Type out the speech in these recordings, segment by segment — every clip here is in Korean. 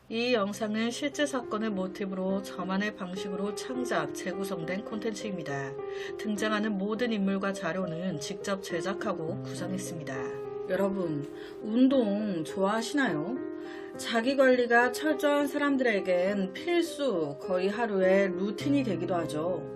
이 영상은 실제 사건을 모티브로 저만의 방식으로 창작, 재구성된 콘텐츠입니다. 등장하는 모든 인물과 자료는 직접 제작하고 구성했습니다. 여러분, 운동 좋아하시나요? 자기관리가 철저한 사람들에겐 필수, 거의 하루의 루틴이 되기도 하죠.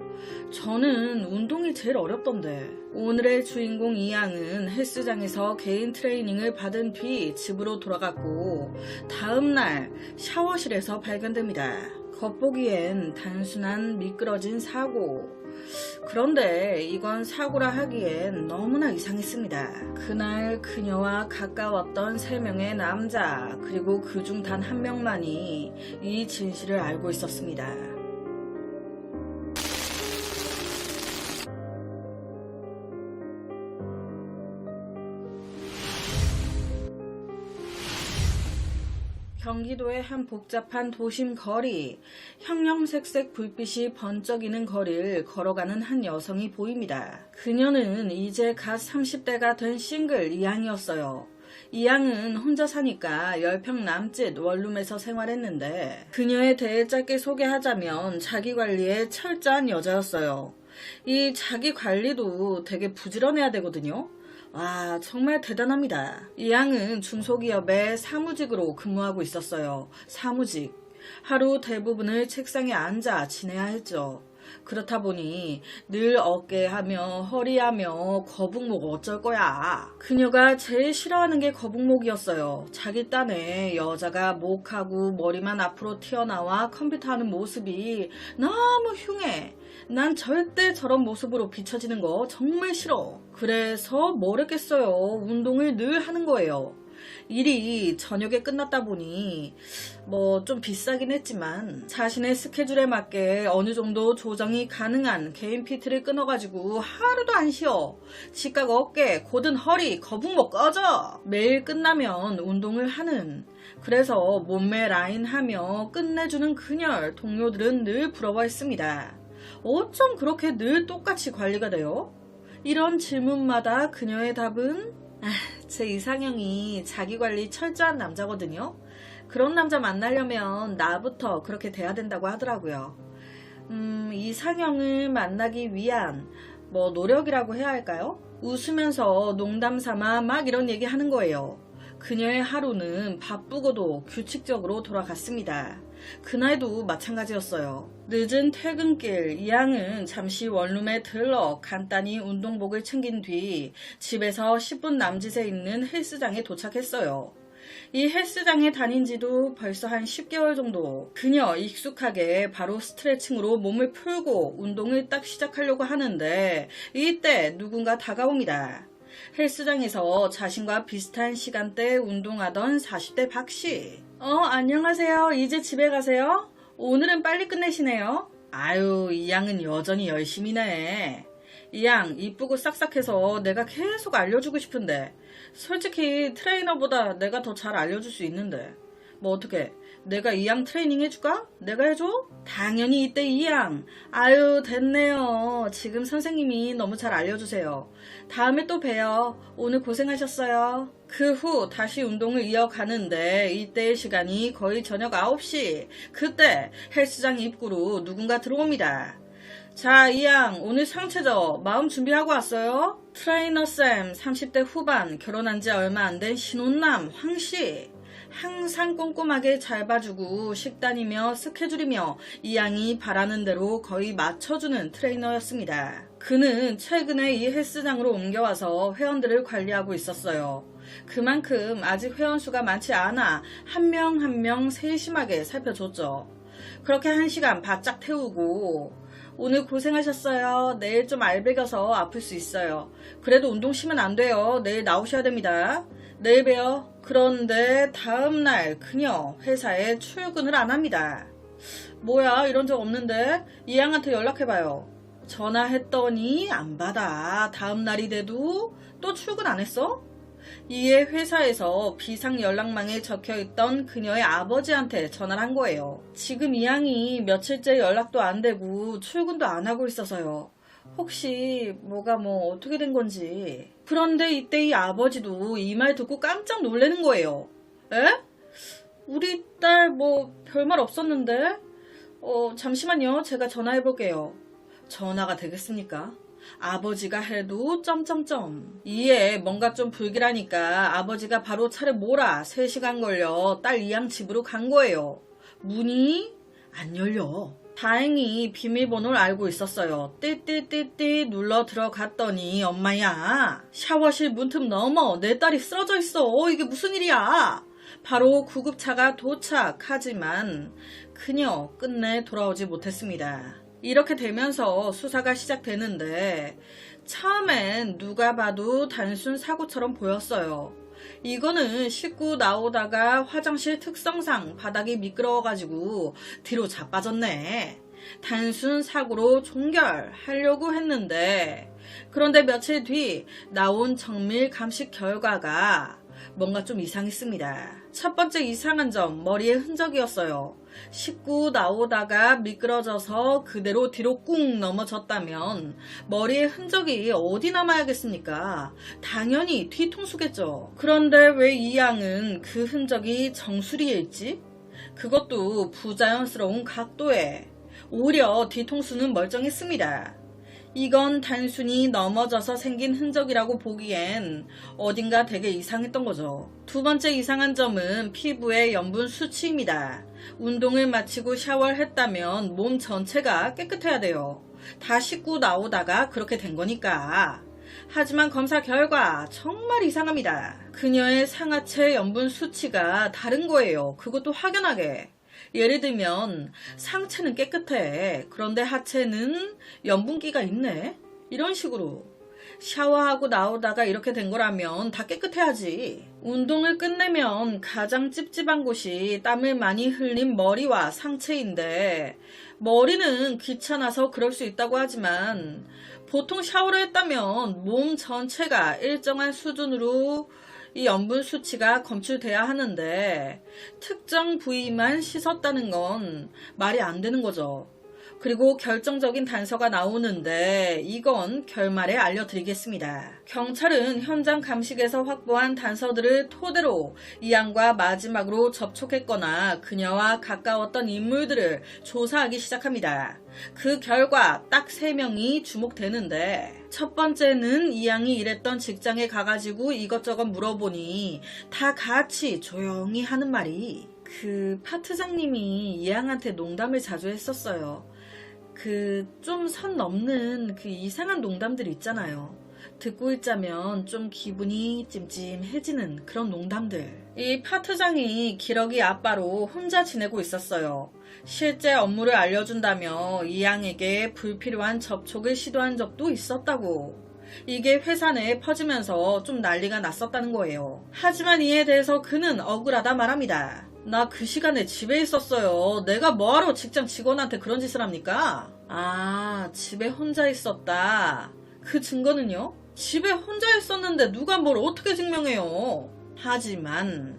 저는 운동이 제일 어렵던데. 오늘의 주인공 이양은 헬스장에서 개인 트레이닝을 받은 뒤 집으로 돌아갔고 다음날 샤워실에서 발견됩니다. 겉보기엔 단순한 미끄러진 사고. 그런데 이건 사고라 하기엔 너무나 이상했습니다. 그날 그녀와 가까웠던 3명의 남자, 그리고 그중 단 한 명만이 이 진실을 알고 있었습니다. 경기도의 한 복잡한 도심 거리, 형형색색 불빛이 번쩍이는 거리를 걸어가는 한 여성이 보입니다. 그녀는 이제 갓 30대가 된 싱글 이양이었어요. 이양은 혼자 사니까 10평 남짓 원룸에서 생활했는데 그녀에 대해 짧게 소개하자면 자기관리에 철저한 여자였어요. 이 자기관리도 되게 부지런해야 되거든요. 와, 정말 대단합니다. 이 양은 중소기업의 사무직으로 근무하고 있었어요. 사무직. 하루 대부분을 책상에 앉아 지내야 했죠. 그렇다 보니 늘 어깨하며 허리하며 거북목 어쩔 거야. 그녀가 제일 싫어하는 게 거북목이었어요. 자기 딴에 여자가 목하고 머리만 앞으로 튀어나와 컴퓨터하는 모습이 너무 흉해. 난 절대 저런 모습으로 비춰지는 거 정말 싫어. 그래서 뭘 했겠어요. 운동을 늘 하는 거예요. 일이 저녁에 끝났다 보니 좀 비싸긴 했지만 자신의 스케줄에 맞게 어느 정도 조정이 가능한 개인 PT를 끊어가지고 하루도 안 쉬어. 직각 어깨, 곧은 허리, 거북목 꺼져. 매일 끝나면 운동을 하는. 그래서 몸매 라인 하며 끝내주는 그녀를 동료들은 늘 부러워했습니다. 어쩜 그렇게 늘 똑같이 관리가 돼요? 이런 질문마다 그녀의 답은 제 이상형이 자기관리 철저한 남자거든요. 그런 남자 만나려면 나부터 그렇게 돼야 된다고 하더라고요. 이상형을 만나기 위한 노력이라고 해야 할까요? 웃으면서 농담 삼아 막 이런 얘기 하는 거예요. 그녀의 하루는 바쁘고도 규칙적으로 돌아갔습니다. 그날도 마찬가지였어요. 늦은 퇴근길 이양은 잠시 원룸에 들러 간단히 운동복을 챙긴 뒤 집에서 10분 남짓에 있는 헬스장에 도착했어요. 이 헬스장에 다닌 지도 벌써 한 10개월 정도. 그녀 익숙하게 바로 스트레칭으로 몸을 풀고 운동을 딱 시작하려고 하는데 이때 누군가 다가옵니다. 헬스장에서 자신과 비슷한 시간대에 운동하던 40대 박씨. 안녕하세요. 이제 집에 가세요? 오늘은 빨리 끝내시네요. 아유, 이 양은 여전히 열심히네. 이 양 이쁘고 싹싹해서 내가 계속 알려주고 싶은데 솔직히 트레이너보다 내가 더 잘 알려줄 수 있는데 어떻게 내가 이 양 트레이닝 해줄까? 내가 해줘? 당연히 이때 이 양. 아유, 됐네요. 지금 선생님이 너무 잘 알려주세요. 다음에 또 봬요. 오늘 고생하셨어요. 그 후 다시 운동을 이어가는데 이때의 시간이 거의 저녁 9시. 그때 헬스장 입구로 누군가 들어옵니다. 자, 이 양 오늘 상체죠? 마음 준비하고 왔어요? 트레이너쌤 30대 후반 결혼한 지 얼마 안 된 신혼남 황씨. 항상 꼼꼼하게 잘 봐주고 식단이며 스케줄이며 이 양이 바라는 대로 거의 맞춰주는 트레이너였습니다. 그는 최근에 이 헬스장으로 옮겨와서 회원들을 관리하고 있었어요. 그만큼 아직 회원수가 많지 않아 한 명 한 명 세심하게 살펴줬죠. 그렇게 1시간 바짝 태우고 오늘 고생하셨어요. 내일 좀 알배겨서 아플 수 있어요. 그래도 운동 쉬면 안 돼요. 내일 나오셔야 됩니다. 내일 봬요. 그런데 다음날 그녀 회사에 출근을 안 합니다. 뭐야, 이런 적 없는데? 이 양한테 연락해봐요. 전화했더니 안 받아. 다음날이 돼도 또 출근 안 했어? 이에 회사에서 비상 연락망에 적혀있던 그녀의 아버지한테 전화를 한 거예요. 지금 이 양이 며칠째 연락도 안 되고 출근도 안 하고 있어서요. 혹시 뭐가 어떻게 된 건지. 그런데 이때 이 아버지도 이 말 듣고 깜짝 놀라는 거예요. 에? 우리 딸 뭐 별말 없었는데? 잠시만요. 제가 전화해볼게요. 전화가 되겠습니까? 아버지가 해도 점점점. 이에 뭔가 좀 불길하니까 아버지가 바로 차를 몰아 3시간 걸려 딸 이양 집으로 간 거예요. 문이 안 열려. 다행히 비밀번호를 알고 있었어요. 띠띠띠띠 눌러 들어갔더니 엄마야, 샤워실 문틈 넘어 내 딸이 쓰러져 있어. 이게 무슨 일이야? 바로 구급차가 도착하지만 그녀 끝내 돌아오지 못했습니다. 이렇게 되면서 수사가 시작되는데 처음엔 누가 봐도 단순 사고처럼 보였어요. 이거는 씻고 나오다가 화장실 특성상 바닥이 미끄러워가지고 뒤로 자빠졌네. 단순 사고로 종결하려고 했는데 그런데 며칠 뒤 나온 정밀 감식 결과가 뭔가 좀 이상했습니다. 첫 번째 이상한 점, 머리의 흔적이었어요. 씻고 나오다가 미끄러져서 그대로 뒤로 꾹 넘어졌다면 머리의 흔적이 어디 남아야겠습니까? 당연히 뒤통수겠죠. 그런데 왜 이 양은 그 흔적이 정수리에 있지? 그것도 부자연스러운 각도에. 오히려 뒤통수는 멀쩡했습니다. 이건 단순히 넘어져서 생긴 흔적이라고 보기엔 어딘가 되게 이상했던 거죠. 두 번째 이상한 점은 피부의 염분 수치입니다. 운동을 마치고 샤워를 했다면 몸 전체가 깨끗해야 돼요. 다 씻고 나오다가 그렇게 된 거니까. 하지만 검사 결과 정말 이상합니다. 그녀의 상하체 염분 수치가 다른 거예요. 그것도 확연하게. 예를 들면 상체는 깨끗해. 그런데 하체는 염분기가 있네. 이런 식으로. 샤워하고 나오다가 이렇게 된 거라면 다 깨끗해야지. 운동을 끝내면 가장 찝찝한 곳이 땀을 많이 흘린 머리와 상체인데 머리는 귀찮아서 그럴 수 있다고 하지만 보통 샤워를 했다면 몸 전체가 일정한 수준으로 이 염분 수치가 검출돼야 하는데 특정 부위만 씻었다는 건 말이 안 되는 거죠. 그리고 결정적인 단서가 나오는데 이건 결말에 알려드리겠습니다. 경찰은 현장 감식에서 확보한 단서들을 토대로 이 양과 마지막으로 접촉했거나 그녀와 가까웠던 인물들을 조사하기 시작합니다. 그 결과 딱 3명이 주목되는데 첫 번째는 이 양이 일했던 직장에 가가지고 이것저것 물어보니 다 같이 조용히 하는 말이 그 파트장님이 이 양한테 농담을 자주 했었어요. 그 좀 선 넘는 그 이상한 농담들 있잖아요. 듣고 있자면 좀 기분이 찜찜해지는 그런 농담들. 이 파트장이 기러기 아빠로 혼자 지내고 있었어요. 실제 업무를 알려준다며 이 양에게 불필요한 접촉을 시도한 적도 있었다고. 이게 회사 내에 퍼지면서 좀 난리가 났었다는 거예요. 하지만 이에 대해서 그는 억울하다 말합니다. 나 그 시간에 집에 있었어요. 내가 뭐하러 직장 직원한테 그런 짓을 합니까? 아, 집에 혼자 있었다. 그 증거는요? 집에 혼자 있었는데 누가 뭘 어떻게 증명해요? 하지만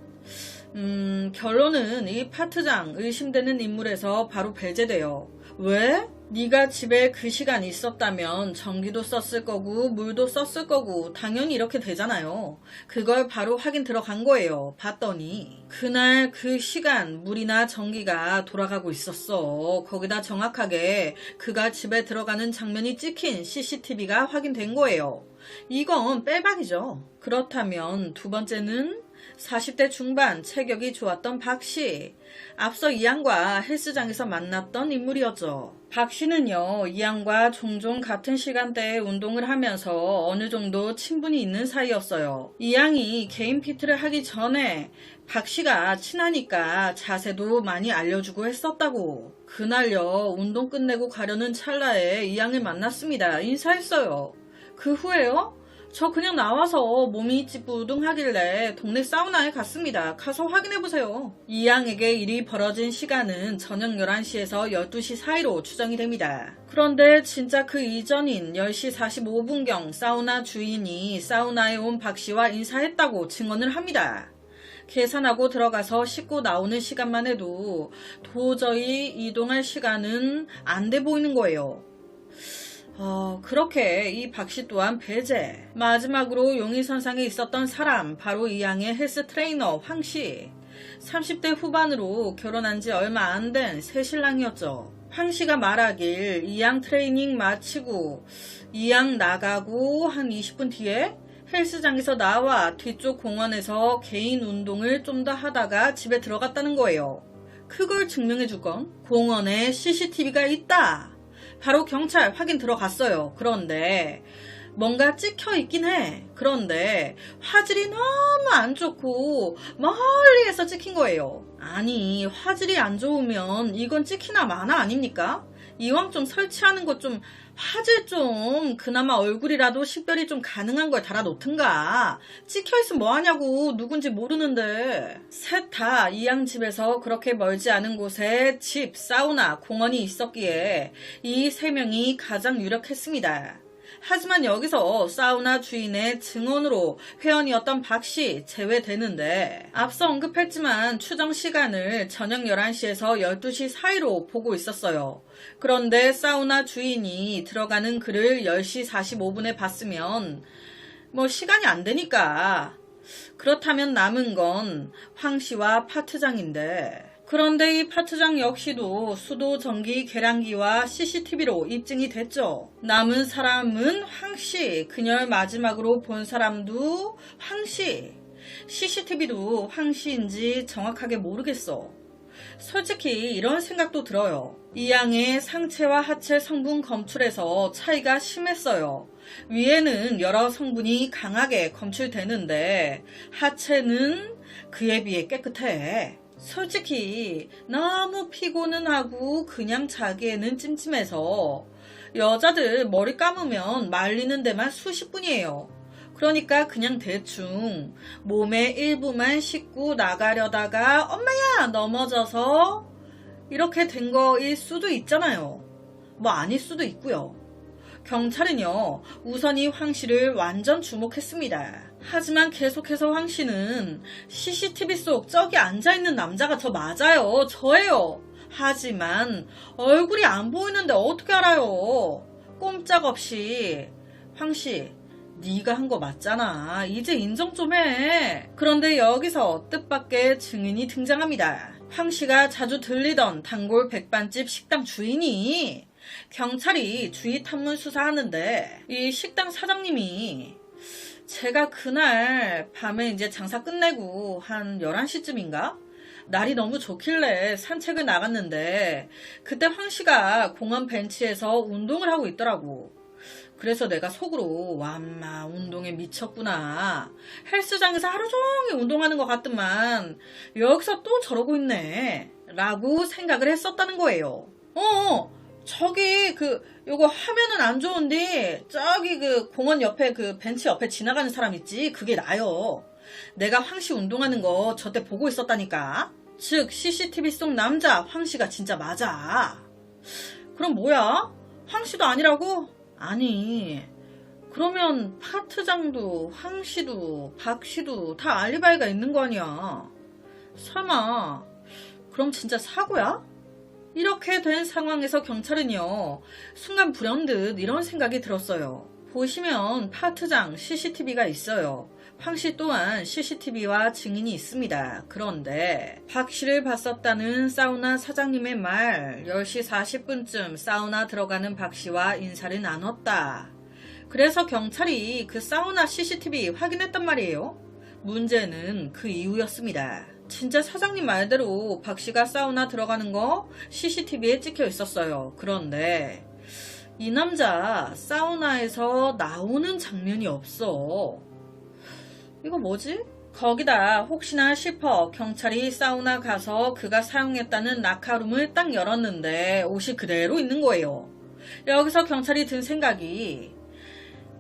결론은 이 파트장 의심되는 인물에서 바로 배제돼요. 왜? 네가 집에 그 시간 있었다면 전기도 썼을 거고 물도 썼을 거고 당연히 이렇게 되잖아요. 그걸 바로 확인 들어간 거예요. 봤더니 그날 그 시간 물이나 전기가 돌아가고 있었어. 거기다 정확하게 그가 집에 들어가는 장면이 찍힌 CCTV가 확인된 거예요. 이건 빼박이죠. 그렇다면 두 번째는 40대 중반 체격이 좋았던 박 씨. 앞서 이 양과 헬스장에서 만났던 인물이었죠. 박 씨는요, 이 양과 종종 같은 시간대에 운동을 하면서 어느 정도 친분이 있는 사이였어요. 이 양이 개인 PT를 하기 전에 박 씨가 친하니까 자세도 많이 알려주고 했었다고. 그날요, 운동 끝내고 가려는 찰나에 이 양을 만났습니다. 인사했어요. 그 후에요? 저 그냥 나와서 몸이 찌뿌둥하길래 동네 사우나에 갔습니다. 가서 확인해보세요. 이 양에게 일이 벌어진 시간은 저녁 11시에서 12시 사이로 추정이 됩니다. 그런데 진짜 그 이전인 10시 45분경 사우나 주인이 사우나에 온 박 씨와 인사했다고 증언을 합니다. 계산하고 들어가서 씻고 나오는 시간만 해도 도저히 이동할 시간은 안 돼 보이는 거예요. 그렇게 이 박 씨 또한 배제. 마지막으로 용의선상에 있었던 사람, 바로 이 양의 헬스 트레이너 황 씨. 30대 후반으로 결혼한 지 얼마 안 된 새신랑이었죠. 황 씨가 말하길 이양 트레이닝 마치고 이양 나가고 한 20분 뒤에 헬스장에서 나와 뒤쪽 공원에서 개인 운동을 좀 더 하다가 집에 들어갔다는 거예요. 그걸 증명해 줄 건 공원에 CCTV가 있다. 바로 경찰 확인 들어갔어요. 그런데 뭔가 찍혀 있긴 해. 그런데 화질이 너무 안 좋고 멀리에서 찍힌 거예요. 아니, 화질이 안 좋으면 이건 찍히나 마나 아닙니까? 이왕 좀 설치하는 것 좀 화질 좀 그나마 얼굴이라도 식별이 좀 가능한 걸 달아놓든가. 찍혀있으면 뭐하냐고. 누군지 모르는데. 셋 다 이양 집에서 그렇게 멀지 않은 곳에 집, 사우나, 공원이 있었기에 이 세 명이 가장 유력했습니다. 하지만 여기서 사우나 주인의 증언으로 회원이었던 박 씨 제외되는데, 앞서 언급했지만 추정 시간을 저녁 11시에서 12시 사이로 보고 있었어요. 그런데 사우나 주인이 들어가는 글을 10시 45분에 봤으면 시간이 안 되니까. 그렇다면 남은 건 황 씨와 파트장인데, 그런데 이 파트장 역시도 수도, 전기, 계량기와 CCTV로 입증이 됐죠. 남은 사람은 황 씨, 그녀를 마지막으로 본 사람도 황 씨, CCTV도 황 씨인지 정확하게 모르겠어. 솔직히 이런 생각도 들어요. 이 양의 상체와 하체 성분 검출에서 차이가 심했어요. 위에는 여러 성분이 강하게 검출되는데 하체는 그에 비해 깨끗해. 솔직히 너무 피곤은 하고 그냥 자기에는 찜찜해서 여자들 머리 감으면 말리는 데만 수십 분이에요. 그러니까 그냥 대충 몸의 일부만 씻고 나가려다가 엄마야 넘어져서 이렇게 된 거일 수도 있잖아요. 아닐 수도 있고요. 경찰은요, 우선이 황 씨를 완전 주목했습니다. 하지만 계속해서 황 씨는 CCTV 속 저기 앉아있는 남자가 저 맞아요. 저예요. 하지만 얼굴이 안 보이는데 어떻게 알아요? 꼼짝없이 황 씨, 네가 한 거 맞잖아. 이제 인정 좀 해. 그런데 여기서 뜻밖의 증인이 등장합니다. 황 씨가 자주 들리던 단골 백반집 식당 주인이 경찰이 주위 탐문 수사하는데 이 식당 사장님이 제가 그날 밤에 이제 장사 끝내고 한 11시쯤인가? 날이 너무 좋길래 산책을 나갔는데 그때 황 씨가 공원 벤치에서 운동을 하고 있더라고. 그래서 내가 속으로 와마 운동에 미쳤구나. 헬스장에서 하루 종일 운동하는 것 같더만 여기서 또 저러고 있네. 라고 생각을 했었다는 거예요. 저기 요거 화면은 안 좋은데 저기 공원 옆에 벤치 옆에 지나가는 사람 있지? 그게 나요. 내가 황씨 운동하는 거 저때 보고 있었다니까. 즉 CCTV 속 남자 황씨가 진짜 맞아. 그럼 뭐야? 황씨도 아니라고? 아니, 그러면 파트장도 황씨도 박씨도 다 알리바이가 있는 거 아니야. 설마 그럼 진짜 사고야? 이렇게 된 상황에서 경찰은요, 순간 불현듯 이런 생각이 들었어요. 보시면 파트장 CCTV가 있어요. 황 씨 또한 CCTV와 증인이 있습니다. 그런데 박 씨를 봤었다는 사우나 사장님의 말, 10시 40분쯤 사우나 들어가는 박 씨와 인사를 나눴다. 그래서 경찰이 그 사우나 CCTV 확인했단 말이에요. 문제는 그 이유였습니다. 진짜 사장님 말대로 박 씨가 사우나 들어가는 거 CCTV에 찍혀 있었어요. 그런데 이 남자 사우나에서 나오는 장면이 없어. 이거 뭐지? 거기다 혹시나 싶어 경찰이 사우나 가서 그가 사용했다는 라카룸을 딱 열었는데 옷이 그대로 있는 거예요. 여기서 경찰이 든 생각이,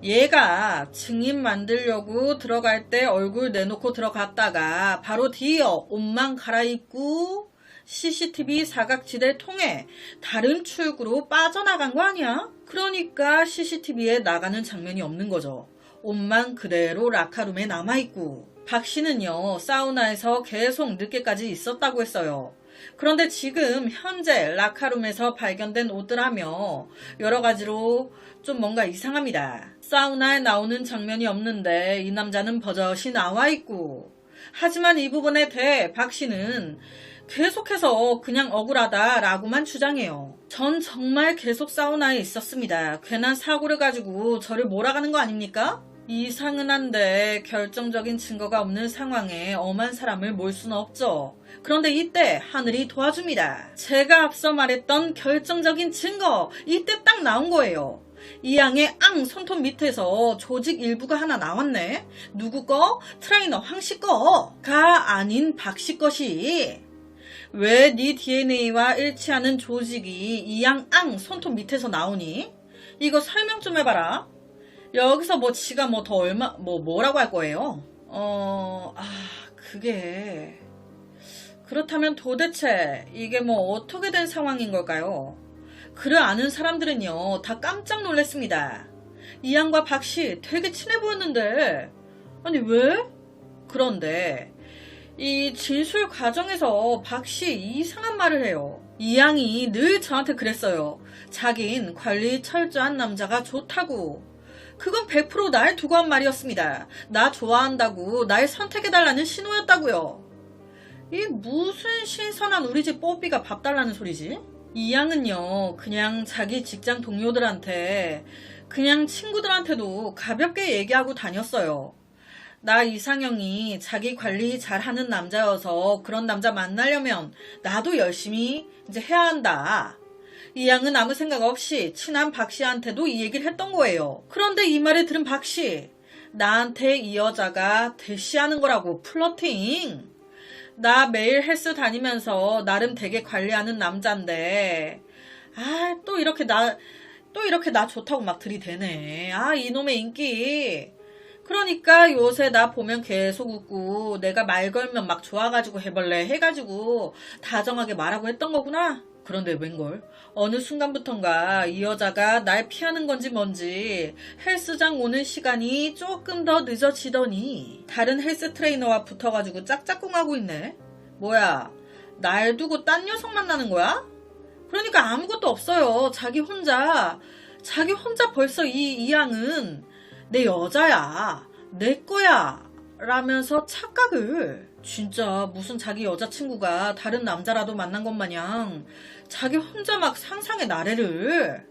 얘가 증인 만들려고 들어갈 때 얼굴 내놓고 들어갔다가 바로 뒤이어 옷만 갈아입고 CCTV 사각지대 통해 다른 출구로 빠져나간 거 아니야? 그러니까 CCTV에 나가는 장면이 없는 거죠. 옷만 그대로 라카룸에 남아있고. 박 씨는요, 사우나에서 계속 늦게까지 있었다고 했어요. 그런데 지금 현재 라카룸에서 발견된 옷들하며 여러 가지로 좀 뭔가 이상합니다. 사우나에 나오는 장면이 없는데 이 남자는 버젓이 나와 있고, 하지만 이 부분에 대해 박 씨는 계속해서 그냥 억울하다라고만 주장해요. 전 정말 계속 사우나에 있었습니다. 괜한 사고를 가지고 저를 몰아가는 거 아닙니까? 이상은 한데 결정적인 증거가 없는 상황에 엄한 사람을 몰 수는 없죠. 그런데 이때 하늘이 도와줍니다. 제가 앞서 말했던 결정적인 증거, 이때 딱 나온 거예요. 이 양의 손톱 밑에서 조직 일부가 하나 나왔네. 누구 거? 트레이너 황씨 거가 아닌 박씨 것이. 왜 네 DNA와 일치하는 조직이 이 양 손톱 밑에서 나오니? 이거 설명 좀 해봐라. 여기서 지가 더 뭐라고 할 거예요? 그게. 그렇다면 도대체 이게 어떻게 된 상황인 걸까요? 그를 아는 사람들은요, 다 깜짝 놀랐습니다. 이 양과 박씨 되게 친해 보였는데, 아니 왜? 그런데 이 진술 과정에서 박씨 이상한 말을 해요. 이 양이 늘 저한테 그랬어요. 자긴 관리 철저한 남자가 좋다고. 그건 100% 날 두고 한 말이었습니다. 나 좋아한다고 날 선택해달라는 신호였다고요. 이 무슨 신선한 우리 집 뽀삐가 밥 달라는 소리지? 이 양은요, 그냥 자기 직장 동료들한테, 그냥 친구들한테도 가볍게 얘기하고 다녔어요. 나 이상형이 자기 관리 잘하는 남자여서 그런 남자 만나려면 나도 열심히 이제 해야 한다. 이 양은 아무 생각 없이 친한 박씨한테도 이 얘기를 했던 거예요. 그런데 이 말을 들은 박씨, 나한테 이 여자가 대시하는 거라고. 플러팅. 나 매일 헬스 다니면서 나름 되게 관리하는 남잔데, 또 이렇게 나 좋다고 막 들이대네. 이놈의 인기. 그러니까 요새 나 보면 계속 웃고 내가 말 걸면 막 좋아가지고 해볼래 해가지고 다정하게 말하고 했던 거구나. 그런데 웬걸? 어느 순간부턴가 이 여자가 날 피하는 건지 뭔지 헬스장 오는 시간이 조금 더 늦어지더니 다른 헬스 트레이너와 붙어가지고 짝짝꿍하고 있네. 뭐야? 날 두고 딴 녀석 만나는 거야? 그러니까 아무것도 없어요. 자기 혼자 벌써 이 양은 내 여자야, 내 거야 라면서 착각을. 진짜 무슨 자기 여자친구가 다른 남자라도 만난 것 마냥 자기 혼자 막 상상의 나래를.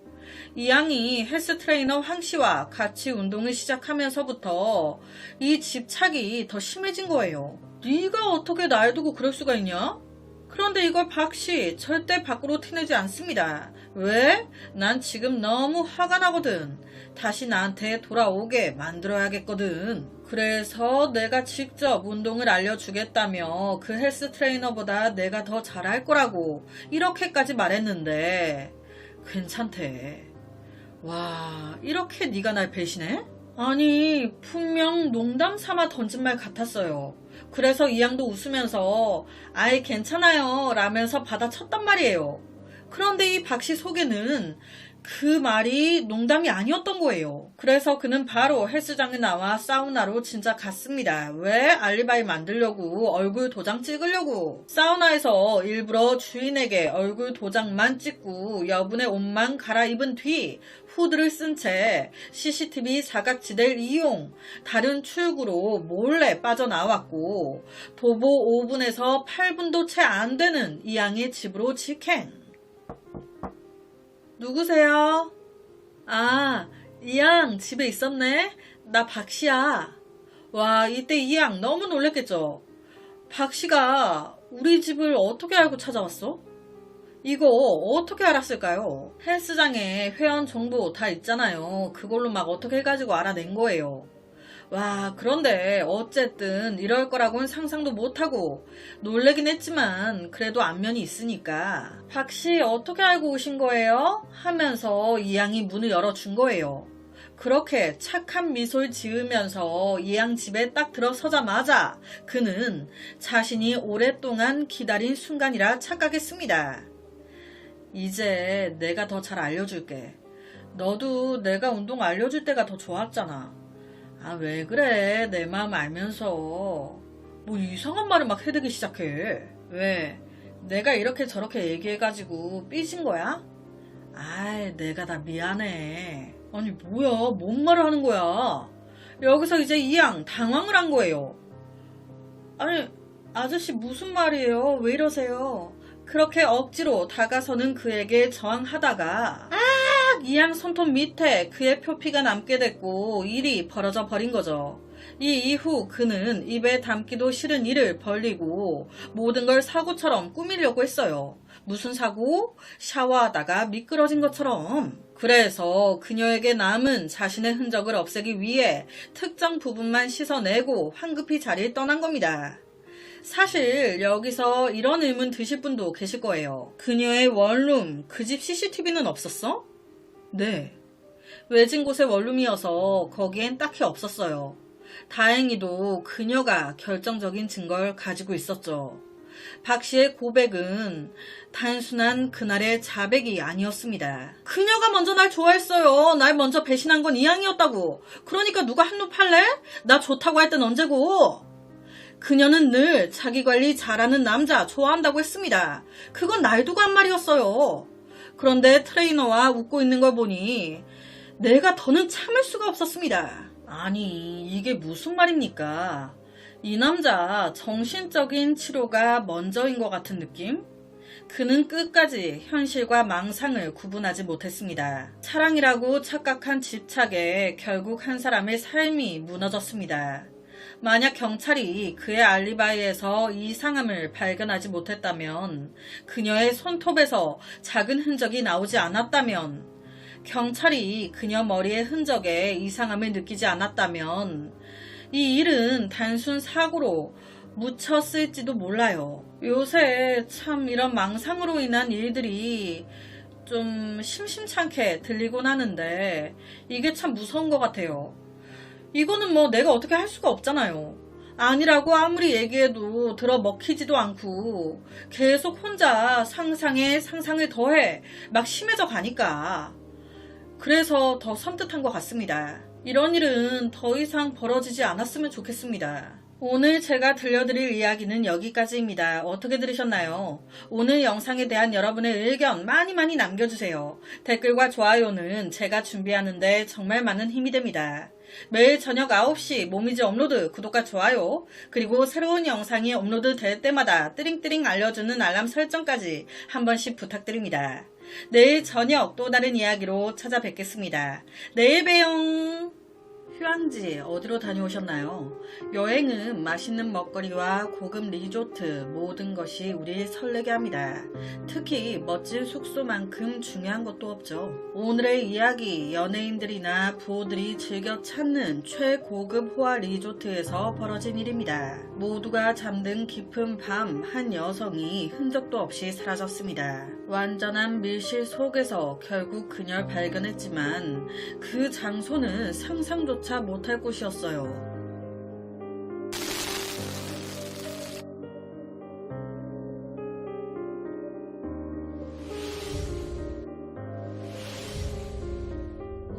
이 양이 헬스 트레이너 황씨와 같이 운동을 시작하면서부터 이 집착이 더 심해진 거예요. 네가 어떻게 날 두고 그럴 수가 있냐? 그런데 이걸 박씨 절대 밖으로 티내지 않습니다. 왜? 난 지금 너무 화가 나거든. 다시 나한테 돌아오게 만들어야겠거든. 그래서 내가 직접 운동을 알려주겠다며 그 헬스 트레이너보다 내가 더 잘할 거라고 이렇게까지 말했는데 괜찮대. 와, 이렇게 네가 날 배신해? 아니, 분명 농담 삼아 던진 말 같았어요. 그래서 이 양도 웃으면서 아이 괜찮아요 라면서 받아쳤단 말이에요. 그런데 이 박씨 속에는 그 말이 농담이 아니었던 거예요. 그래서 그는 바로 헬스장에 나와 사우나로 진짜 갔습니다. 왜? 알리바이 만들려고, 얼굴 도장 찍으려고. 사우나에서 일부러 주인에게 얼굴 도장만 찍고 여분의 옷만 갈아입은 뒤 후드를 쓴 채 CCTV 사각지대를 이용 다른 출구로 몰래 빠져나왔고 도보 5분에서 8분도 채 안 되는 이 양의 집으로 직행. 누구세요? 이 양 집에 있었네? 나 박씨야. 와, 이때 이 양 너무 놀랬겠죠? 박씨가 우리 집을 어떻게 알고 찾아왔어? 이거 어떻게 알았을까요? 헬스장에 회원 정보 다 있잖아요. 그걸로 막 어떻게 해가지고 알아낸 거예요. 와, 그런데 어쨌든 이럴 거라고는 상상도 못하고 놀래긴 했지만 그래도 안면이 있으니까 박씨 어떻게 알고 오신 거예요? 하면서 이 양이 문을 열어준 거예요. 그렇게 착한 미소를 지으면서 이 양 집에 딱 들어서자마자 그는 자신이 오랫동안 기다린 순간이라 착각했습니다. 이제 내가 더 잘 알려줄게. 너도 내가 운동 알려줄 때가 더 좋았잖아. 왜 그래? 내 마음 알면서 뭐 이상한 말을 막 해대기 시작해. 왜? 내가 이렇게 저렇게 얘기해가지고 삐진 거야? 내가 다 미안해. 아니 뭐야? 뭔 말을 하는 거야? 여기서 이제 이 양 당황을 한 거예요. 아니, 아저씨 무슨 말이에요? 왜 이러세요? 그렇게 억지로 다가서는 그에게 저항하다가 이양 손톱 밑에 그의 표피가 남게 됐고 일이 벌어져 버린 거죠. 이 이후 그는 입에 담기도 싫은 이를 벌리고 모든 걸 사고처럼 꾸미려고 했어요. 무슨 사고? 샤워하다가 미끄러진 것처럼. 그래서 그녀에게 남은 자신의 흔적을 없애기 위해 특정 부분만 씻어내고 황급히 자리를 떠난 겁니다. 사실 여기서 이런 의문 드실 분도 계실 거예요. 그녀의 원룸, 그 집 CCTV는 없었어? 네. 외진 곳의 원룸이어서 거기엔 딱히 없었어요. 다행히도 그녀가 결정적인 증거를 가지고 있었죠. 박 씨의 고백은 단순한 그날의 자백이 아니었습니다. 그녀가 먼저 날 좋아했어요. 날 먼저 배신한 건 이양이었다고. 그러니까 누가 한눈 팔래? 나 좋다고 할 땐 언제고? 그녀는 늘 자기 관리 잘하는 남자 좋아한다고 했습니다. 그건 날 두고 한 말이었어요. 그런데 트레이너와 웃고 있는 걸 보니 내가 더는 참을 수가 없었습니다. 아니, 이게 무슨 말입니까? 이 남자 정신적인 치료가 먼저인 것 같은 느낌? 그는 끝까지 현실과 망상을 구분하지 못했습니다. 사랑이라고 착각한 집착에 결국 한 사람의 삶이 무너졌습니다. 만약 경찰이 그의 알리바이에서 이상함을 발견하지 못했다면, 그녀의 손톱에서 작은 흔적이 나오지 않았다면, 경찰이 그녀 머리의 흔적에 이상함을 느끼지 않았다면 이 일은 단순 사고로 묻혔을지도 몰라요. 요새 참 이런 망상으로 인한 일들이 좀 심심찮게 들리곤 하는데 이게 참 무서운 것 같아요. 이거는 뭐 내가 어떻게 할 수가 없잖아요. 아니라고 아무리 얘기해도 들어 먹히지도 않고 계속 혼자 상상에 상상을 더해 막 심해져 가니까. 그래서 더 섬뜩한 것 같습니다. 이런 일은 더 이상 벌어지지 않았으면 좋겠습니다. 오늘 제가 들려드릴 이야기는 여기까지입니다. 어떻게 들으셨나요? 오늘 영상에 대한 여러분의 의견 많이 남겨주세요. 댓글과 좋아요는 제가 준비하는데 정말 많은 힘이 됩니다. 매일 저녁 9시 모미지 업로드 구독과 좋아요, 그리고 새로운 영상이 업로드 될 때마다 띠링띠링 알려주는 알람 설정까지 한 번씩 부탁드립니다. 내일 저녁 또 다른 이야기로 찾아뵙겠습니다. 내일 봬요. 휴양지 어디로 다녀오셨나요? 여행은 맛있는 먹거리와 고급 리조트 모든 것이 우리를 설레게 합니다. 특히 멋진 숙소만큼 중요한 것도 없죠. 오늘의 이야기, 연예인들이나 부호들이 즐겨 찾는 최고급 호화 리조트에서 벌어진 일입니다. 모두가 잠든 깊은 밤 한 여성이 흔적도 없이 사라졌습니다. 완전한 밀실 속에서 결국 그녀를 발견했지만 그 장소는 상상조차 못할 곳이었어요.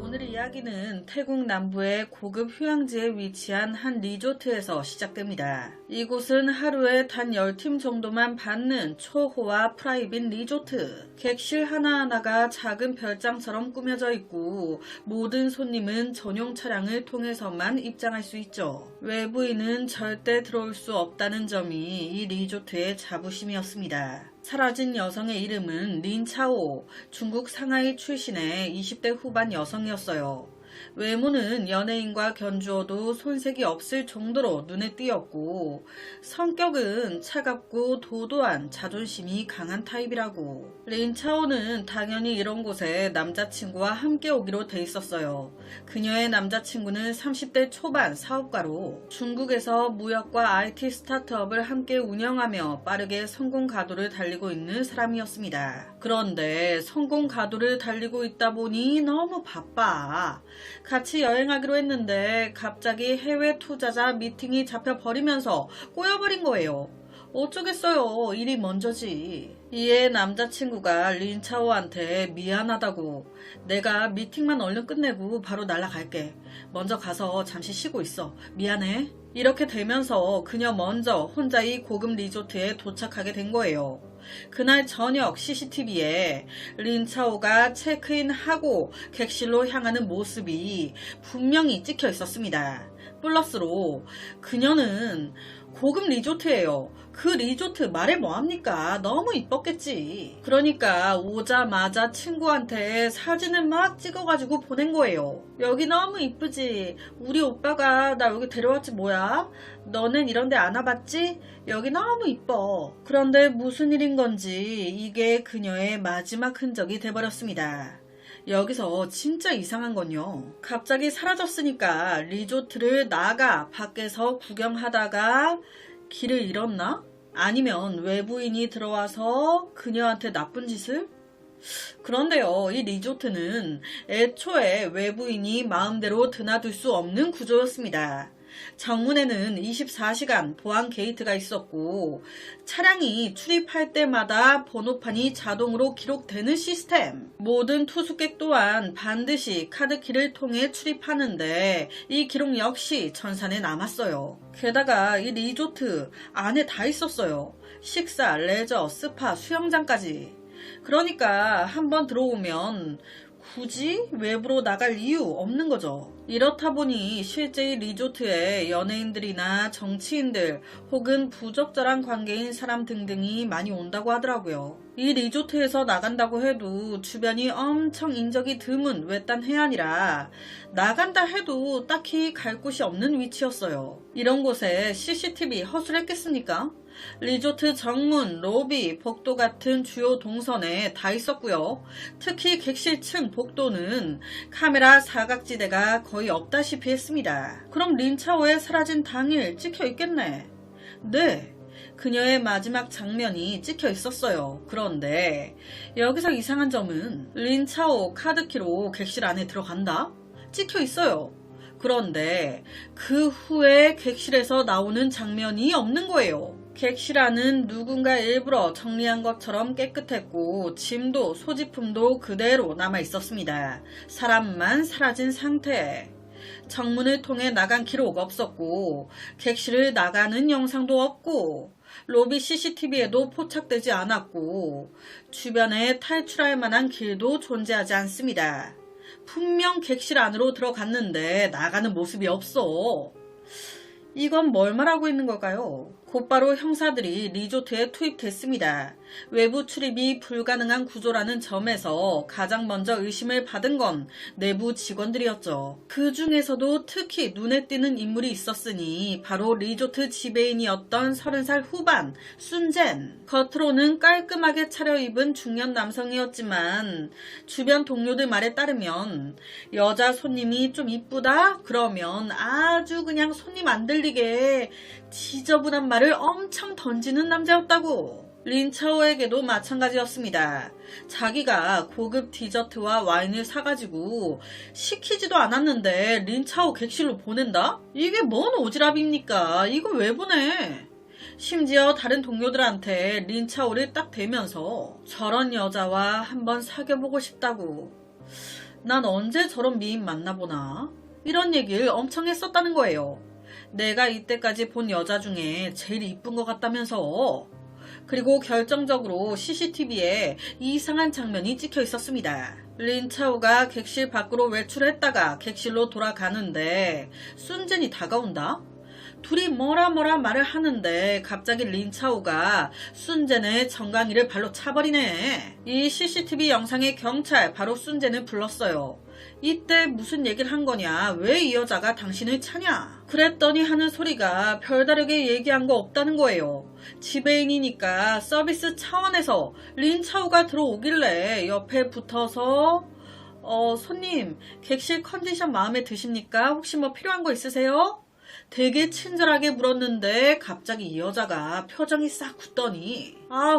오늘 이야기는 태국 남부의 고급 휴양지에 위치한 한 리조트에서 시작됩니다. 이곳은 하루에 단 10팀 정도만 받는 초호화 프라이빗 리조트. 객실 하나하나가 작은 별장처럼 꾸며져 있고 모든 손님은 전용 차량을 통해서만 입장할 수 있죠. 외부인은 절대 들어올 수 없다는 점이 이 리조트의 자부심이었습니다. 사라진 여성의 이름은 린차오, 중국 상하이 출신의 20대 후반 여성이었어요. 외모는 연예인과 견주어도 손색이 없을 정도로 눈에 띄었고 성격은 차갑고 도도한 자존심이 강한 타입이라고. 린차오는 당연히 이런 곳에 남자친구와 함께 오기로 돼 있었어요. 그녀의 남자친구는 30대 초반 사업가로 중국에서 무역과 IT 스타트업을 함께 운영하며 빠르게 성공 가도를 달리고 있는 사람이었습니다. 그런데 성공 가도를 달리고 있다 보니 너무 바빠. 같이 여행하기로 했는데 갑자기 해외 투자자 미팅이 잡혀버리면서 꼬여버린 거예요. 어쩌겠어요. 일이 먼저지. 이에 남자친구가 린차오한테 미안하다고, 내가 미팅만 얼른 끝내고 바로 날아갈게. 먼저 가서 잠시 쉬고 있어. 미안해. 이렇게 되면서 그녀 먼저 혼자 이 고급 리조트에 도착하게 된 거예요. 그날 저녁 CCTV에 린차오가 체크인하고 객실로 향하는 모습이 분명히 찍혀 있었습니다. 플러스로 그녀는 고급 리조트예요. 그 리조트 말해 뭐합니까? 너무 이뻤겠지. 그러니까 오자마자 친구한테 사진을 막 찍어가지고 보낸 거예요. 여기 너무 이쁘지? 우리 오빠가 나 여기 데려왔지 뭐야? 너는 이런 데 안 와봤지? 여기 너무 이뻐. 그런데 무슨 일인 건지 이게 그녀의 마지막 흔적이 돼버렸습니다. 여기서 진짜 이상한 건요. 갑자기 사라졌으니까 리조트를 나가 밖에서 구경하다가 길을 잃었나? 아니면 외부인이 들어와서 그녀한테 나쁜 짓을? 그런데요, 이 리조트는 애초에 외부인이 마음대로 드나들 수 없는 구조였습니다. 정문에는 24시간 보안 게이트가 있었고 차량이 출입할 때마다 번호판이 자동으로 기록되는 시스템. 모든 투숙객 또한 반드시 카드키를 통해 출입하는데 이 기록 역시 전산에 남았어요. 게다가 이 리조트 안에 다 있었어요. 식사, 레저, 스파, 수영장까지. 그러니까 한번 들어오면 굳이 외부로 나갈 이유 없는 거죠. 이렇다 보니 실제 이 리조트에 연예인들이나 정치인들 혹은 부적절한 관계인 사람 등등이 많이 온다고 하더라고요. 이 리조트에서 나간다고 해도 주변이 엄청 인적이 드문 외딴 해안이라 나간다 해도 딱히 갈 곳이 없는 위치였어요. 이런 곳에 CCTV 허술했겠습니까? 리조트 정문, 로비, 복도 같은 주요 동선에 다 있었고요. 특히 객실 층 복도는 카메라 사각지대가 거의 없다시피 했습니다. 그럼 린차오의 사라진 당일 찍혀 있겠네. 네, 그녀의 마지막 장면이 찍혀 있었어요. 그런데 여기서 이상한 점은 린차오 카드키로 객실 안에 들어간다? 찍혀 있어요. 그런데 그 후에 객실에서 나오는 장면이 없는 거예요. 객실 안은 누군가 일부러 정리한 것처럼 깨끗했고 짐도 소지품도 그대로 남아 있었습니다. 사람만 사라진 상태. 정문을 통해 나간 기록 없었고 객실을 나가는 영상도 없고 로비 CCTV에도 포착되지 않았고 주변에 탈출할 만한 길도 존재하지 않습니다. 분명 객실 안으로 들어갔는데 나가는 모습이 없어. 이건 뭘 말하고 있는 걸까요? 곧바로 형사들이 리조트에 투입됐습니다. 외부 출입이 불가능한 구조라는 점에서 가장 먼저 의심을 받은 건 내부 직원들이었죠. 그 중에서도 특히 눈에 띄는 인물이 있었으니 바로 리조트 지배인이었던 30살 후반 순젠. 겉으로는 깔끔하게 차려입은 중년 남성이었지만 주변 동료들 말에 따르면 여자 손님이 좀 이쁘다? 그러면 아주 그냥 손님 안 들리게 지저분한 말을 엄청 던지는 남자였다고. 린차오에게도 마찬가지였습니다. 자기가 고급 디저트와 와인을 사가지고 시키지도 않았는데 린차오 객실로 보낸다? 이게 뭔 오지랖입니까? 이걸 왜 보내? 심지어 다른 동료들한테 린차오를 딱 대면서 저런 여자와 한번 사귀어보고 싶다고. 난 언제 저런 미인 만나보나? 이런 얘기를 엄청 했었다는 거예요. 내가 이때까지 본 여자 중에 제일 이쁜 것 같다면서. 그리고 결정적으로 CCTV에 이상한 장면이 찍혀 있었습니다. 린차오가 객실 밖으로 외출했다가 객실로 돌아가는데 순젠이 다가온다? 둘이 뭐라 말을 하는데 갑자기 린차오가 순젠의 정강이를 발로 차버리네. 이 CCTV 영상의 경찰 바로 순젠을 불렀어요. 이때 무슨 얘기를 한 거냐? 왜 이 여자가 당신을 차냐? 그랬더니 하는 소리가 별다르게 얘기한 거 없다는 거예요. 지배인이니까 서비스 차원에서 린차오가 들어오길래 옆에 붙어서 손님 객실 컨디션 마음에 드십니까? 혹시 뭐 필요한 거 있으세요? 되게 친절하게 물었는데 갑자기 이 여자가 표정이 싹 굳더니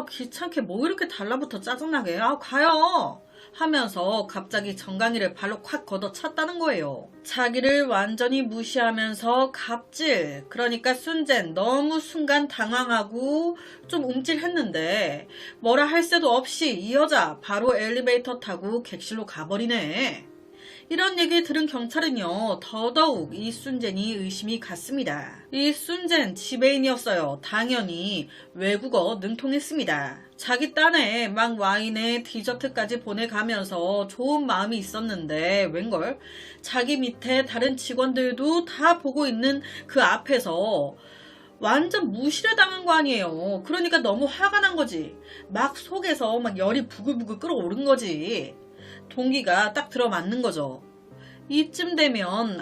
귀찮게 뭐 이렇게 달라붙어 짜증나게 가요 하면서 갑자기 정강이를 발로 콱 걷어찼다는 거예요. 자기를 완전히 무시하면서 갑질. 그러니까 순젠 너무 순간 당황하고 좀 움찔했는데 뭐라 할 새도 없이 이 여자 바로 엘리베이터 타고 객실로 가버리네. 이런 얘기 들은 경찰은요, 더더욱 이순젠이 의심이 갔습니다. 이순젠 지배인이었어요. 당연히 외국어 능통했습니다. 자기 딴에 막 와인에 디저트까지 보내가면서 좋은 마음이 있었는데 웬걸 자기 밑에 다른 직원들도 다 보고 있는 그 앞에서 완전 무시를 당한 거 아니에요. 그러니까 너무 화가 난 거지. 막 속에서 막 열이 부글부글 끓어오른 거지. 동기가 딱 들어맞는 거죠. 이쯤 되면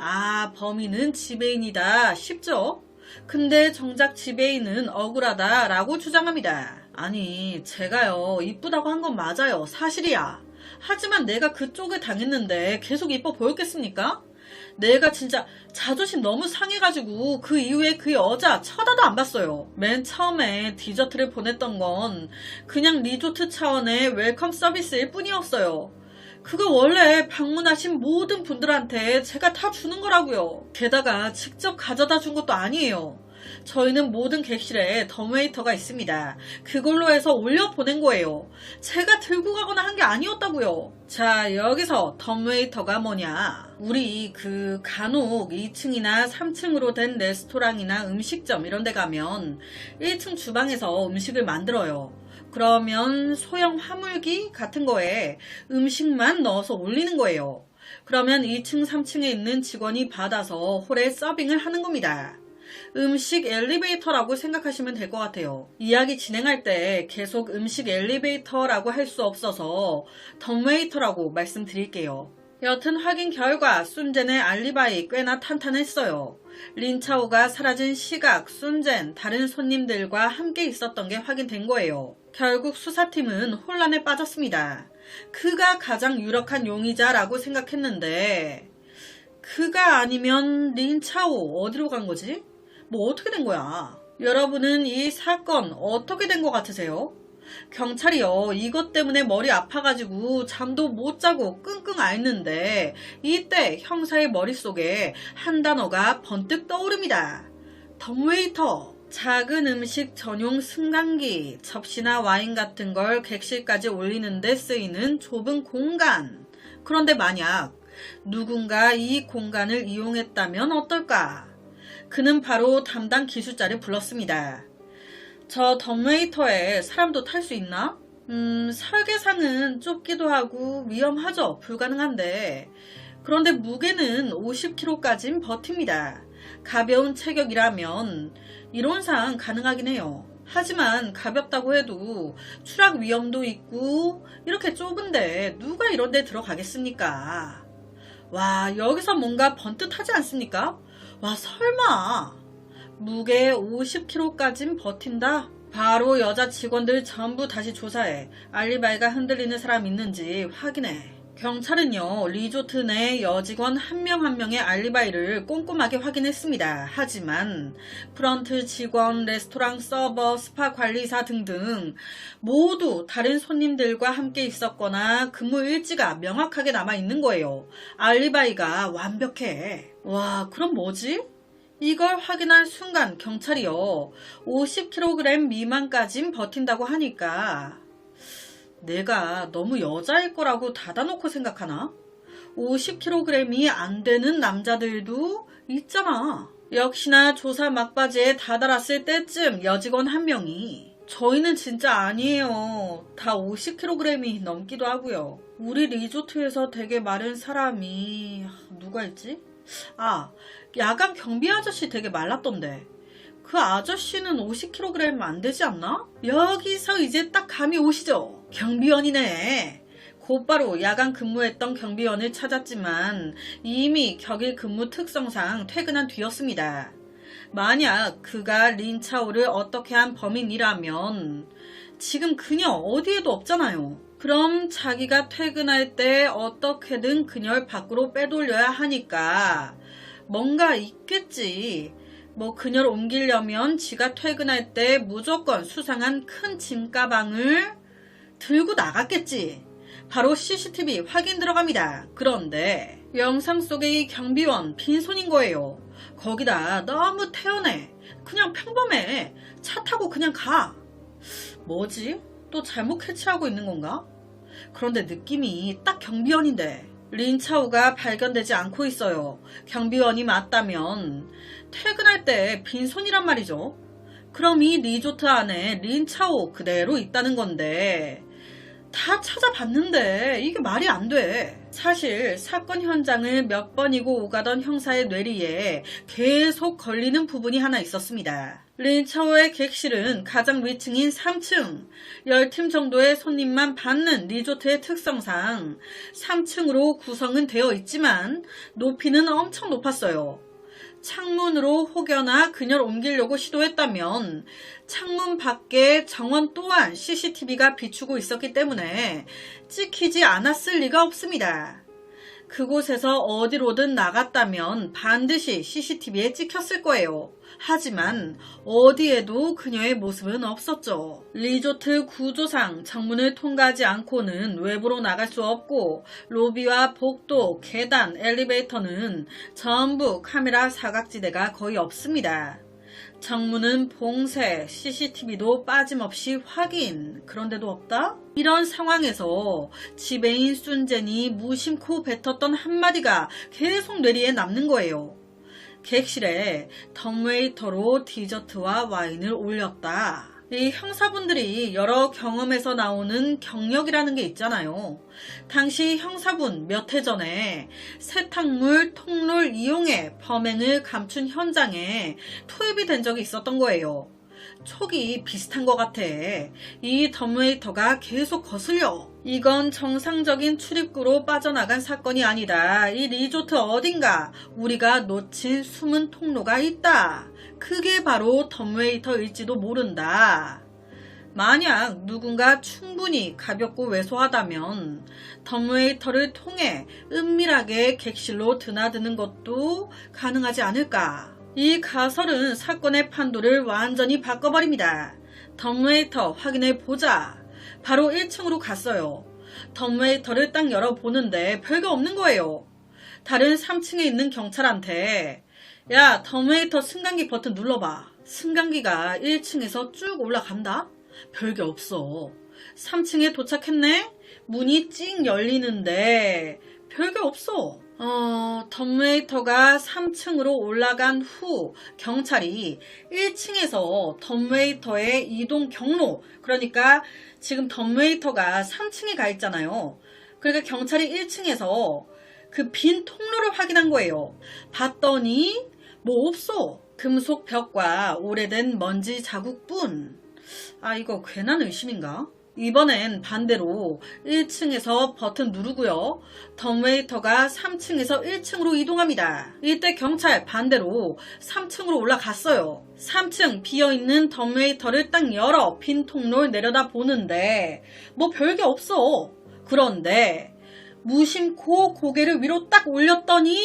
범인은 지배인이다 싶죠? 근데 정작 지배인은 억울하다라고 주장합니다. 아니 제가요 이쁘다고 한 건 맞아요. 사실이야. 하지만 내가 그쪽을 당했는데 계속 이뻐 보였겠습니까? 내가 진짜 자존심 너무 상해가지고 그 이후에 그 여자 쳐다도 안 봤어요. 맨 처음에 디저트를 보냈던 건 그냥 리조트 차원의 웰컴 서비스일 뿐이었어요. 그거 원래 방문하신 모든 분들한테 제가 다 주는 거라고요. 게다가 직접 가져다 준 것도 아니에요. 저희는 모든 객실에 덤웨이터가 있습니다. 그걸로 해서 올려 보낸 거예요. 제가 들고 가거나 한 게 아니었다고요. 자, 여기서 덤웨이터가 뭐냐? 우리 간혹 2층이나 3층으로 된 레스토랑이나 음식점 이런 데 가면 1층 주방에서 음식을 만들어요. 그러면 소형 화물기 같은 거에 음식만 넣어서 올리는 거예요. 그러면 2층, 3층에 있는 직원이 받아서 홀에 서빙을 하는 겁니다. 음식 엘리베이터라고 생각하시면 될 것 같아요. 이야기 진행할 때 계속 음식 엘리베이터라고 할 수 없어서 덤웨이터라고 말씀드릴게요. 여튼 확인 결과 순젠의 알리바이 꽤나 탄탄했어요. 린차오가 사라진 시각, 순젠, 다른 손님들과 함께 있었던 게 확인된 거예요. 결국 수사팀은 혼란에 빠졌습니다. 그가 가장 유력한 용의자라고 생각했는데 그가 아니면 린차오 어디로 간 거지? 뭐 어떻게 된 거야? 여러분은 이 사건 어떻게 된 것 같으세요? 경찰이요 이것 때문에 머리 아파가지고 잠도 못 자고 끙끙 앓는데 이때 형사의 머릿속에 한 단어가 번뜩 떠오릅니다. 덤웨이터. 작은 음식 전용 승강기, 접시나 와인 같은 걸 객실까지 올리는 데 쓰이는 좁은 공간. 그런데 만약 누군가 이 공간을 이용했다면 어떨까? 그는 바로 담당 기술자를 불렀습니다. 저 덤웨이터에 사람도 탈 수 있나? 설계상은 좁기도 하고 위험하죠. 불가능한데. 그런데 무게는 50kg까진 버팁니다. 가벼운 체격이라면 이론상 가능하긴 해요. 하지만 가볍다고 해도 추락 위험도 있고 이렇게 좁은데 누가 이런 데 들어가겠습니까? 와, 여기서 뭔가 번뜩하지 않습니까? 와, 설마 무게 50kg까진 버틴다? 바로 여자 직원들 전부 다시 조사해. 알리바이가 흔들리는 사람 있는지 확인해. 경찰은요 리조트 내 여직원 한 명 한 명의 알리바이를 꼼꼼하게 확인했습니다. 하지만 프런트 직원, 레스토랑 서버, 스파 관리사 등등 모두 다른 손님들과 함께 있었거나 근무 일지가 명확하게 남아있는 거예요. 알리바이가 완벽해. 와, 그럼 뭐지? 이걸 확인한 순간 경찰이요 50kg 미만까진 버틴다고 하니까 내가 너무 여자일 거라고 닫아놓고 생각하나? 50kg이 안 되는 남자들도 있잖아. 역시나 조사 막바지에 다다랐을 때쯤 여직원 한 명이 저희는 진짜 아니에요. 다 50kg이 넘기도 하고요. 우리 리조트에서 되게 마른 사람이 누가 있지? 야간 경비 아저씨 되게 말랐던데. 그 아저씨는 50kg 안 되지 않나? 여기서 이제 딱 감이 오시죠? 경비원이네. 곧바로 야간 근무했던 경비원을 찾았지만 이미 격일 근무 특성상 퇴근한 뒤였습니다. 만약 그가 린차오를 어떻게 한 범인이라면 지금 그녀 어디에도 없잖아요. 그럼 자기가 퇴근할 때 어떻게든 그녀를 밖으로 빼돌려야 하니까 뭔가 있겠지. 그녀를 옮기려면 지가 퇴근할 때 무조건 수상한 큰 짐가방을 들고 나갔겠지. 바로 CCTV 확인 들어갑니다. 그런데 영상 속의 이 경비원 빈손인 거예요. 거기다 너무 태연해. 그냥 평범해. 차 타고 그냥 가. 뭐지? 또 잘못 캐치하고 있는 건가? 그런데 느낌이 딱 경비원인데 린차오가 발견되지 않고 있어요. 경비원이 맞다면 퇴근할 때 빈손이란 말이죠. 그럼 이 리조트 안에 린차오 그대로 있다는 건데 다 찾아봤는데 이게 말이 안 돼. 사실 사건 현장을 몇 번이고 오가던 형사의 뇌리에 계속 걸리는 부분이 하나 있었습니다. 린차오의 객실은 가장 위층인 3층, 10팀 정도의 손님만 받는 리조트의 특성상 3층으로 구성은 되어 있지만 높이는 엄청 높았어요. 창문으로 혹여나 그녀를 옮기려고 시도했다면 창문 밖에 정원 또한 CCTV가 비추고 있었기 때문에 찍히지 않았을 리가 없습니다. 그곳에서 어디로든 나갔다면 반드시 CCTV에 찍혔을 거예요. 하지만 어디에도 그녀의 모습은 없었죠. 리조트 구조상 정문을 통과하지 않고는 외부로 나갈 수 없고 로비와 복도, 계단, 엘리베이터는 전부 카메라 사각지대가 거의 없습니다. 정문은 봉쇄, CCTV도 빠짐없이 확인. 그런데도 없다? 이런 상황에서 지배인 순젠이 무심코 뱉었던 한마디가 계속 뇌리에 남는 거예요. 객실에 덤웨이터로 디저트와 와인을 올렸다. 이 형사분들이 여러 경험에서 나오는 경력이라는 게 있잖아요. 당시 형사분 몇 해 전에 세탁물 통로를 이용해 범행을 감춘 현장에 투입이 된 적이 있었던 거예요. 촉이 비슷한 것 같아. 이 덤웨이터가 계속 거슬려. 이건 정상적인 출입구로 빠져나간 사건이 아니다. 이 리조트 어딘가 우리가 놓친 숨은 통로가 있다. 그게 바로 덤웨이터일지도 모른다. 만약 누군가 충분히 가볍고 왜소하다면 덤웨이터를 통해 은밀하게 객실로 드나드는 것도 가능하지 않을까. 이 가설은 사건의 판도를 완전히 바꿔버립니다. 덤웨이터 확인해 보자. 바로 1층으로 갔어요. 덤웨이터를 딱 열어보는데 별거 없는 거예요. 다른 3층에 있는 경찰한테 야, 덤웨이터 승강기 버튼 눌러봐. 승강기가 1층에서 쭉 올라간다? 별게 없어. 3층에 도착했네? 문이 찡 열리는데 별게 없어. 덤웨이터가 3층으로 올라간 후 경찰이 1층에서 덤웨이터의 이동 경로, 그러니까 지금 덤웨이터가 3층에 가 있잖아요. 그러니까 경찰이 1층에서 그 빈 통로를 확인한 거예요. 봤더니 뭐 없어. 금속 벽과 오래된 먼지 자국뿐. 아, 이거 괜한 의심인가? 이번엔 반대로 1층에서 버튼 누르고요. 덤웨이터가 3층에서 1층으로 이동합니다. 이때 경찰 반대로 3층으로 올라갔어요. 3층 비어있는 덤웨이터를 딱 열어 빈 통로를 내려다 보는데 뭐 별게 없어. 그런데 무심코 고개를 위로 딱 올렸더니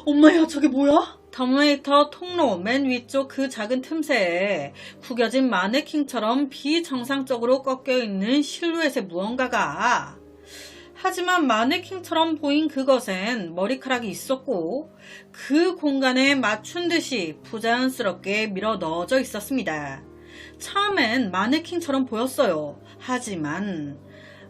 엄마야, 저게 뭐야? 덤웨이터 통로 맨 위쪽 그 작은 틈새에 구겨진 마네킹처럼 비정상적으로 꺾여있는 실루엣의 무언가가. 하지만 마네킹처럼 보인 그것엔 머리카락이 있었고 그 공간에 맞춘 듯이 부자연스럽게 밀어 넣어져 있었습니다. 처음엔 마네킹처럼 보였어요. 하지만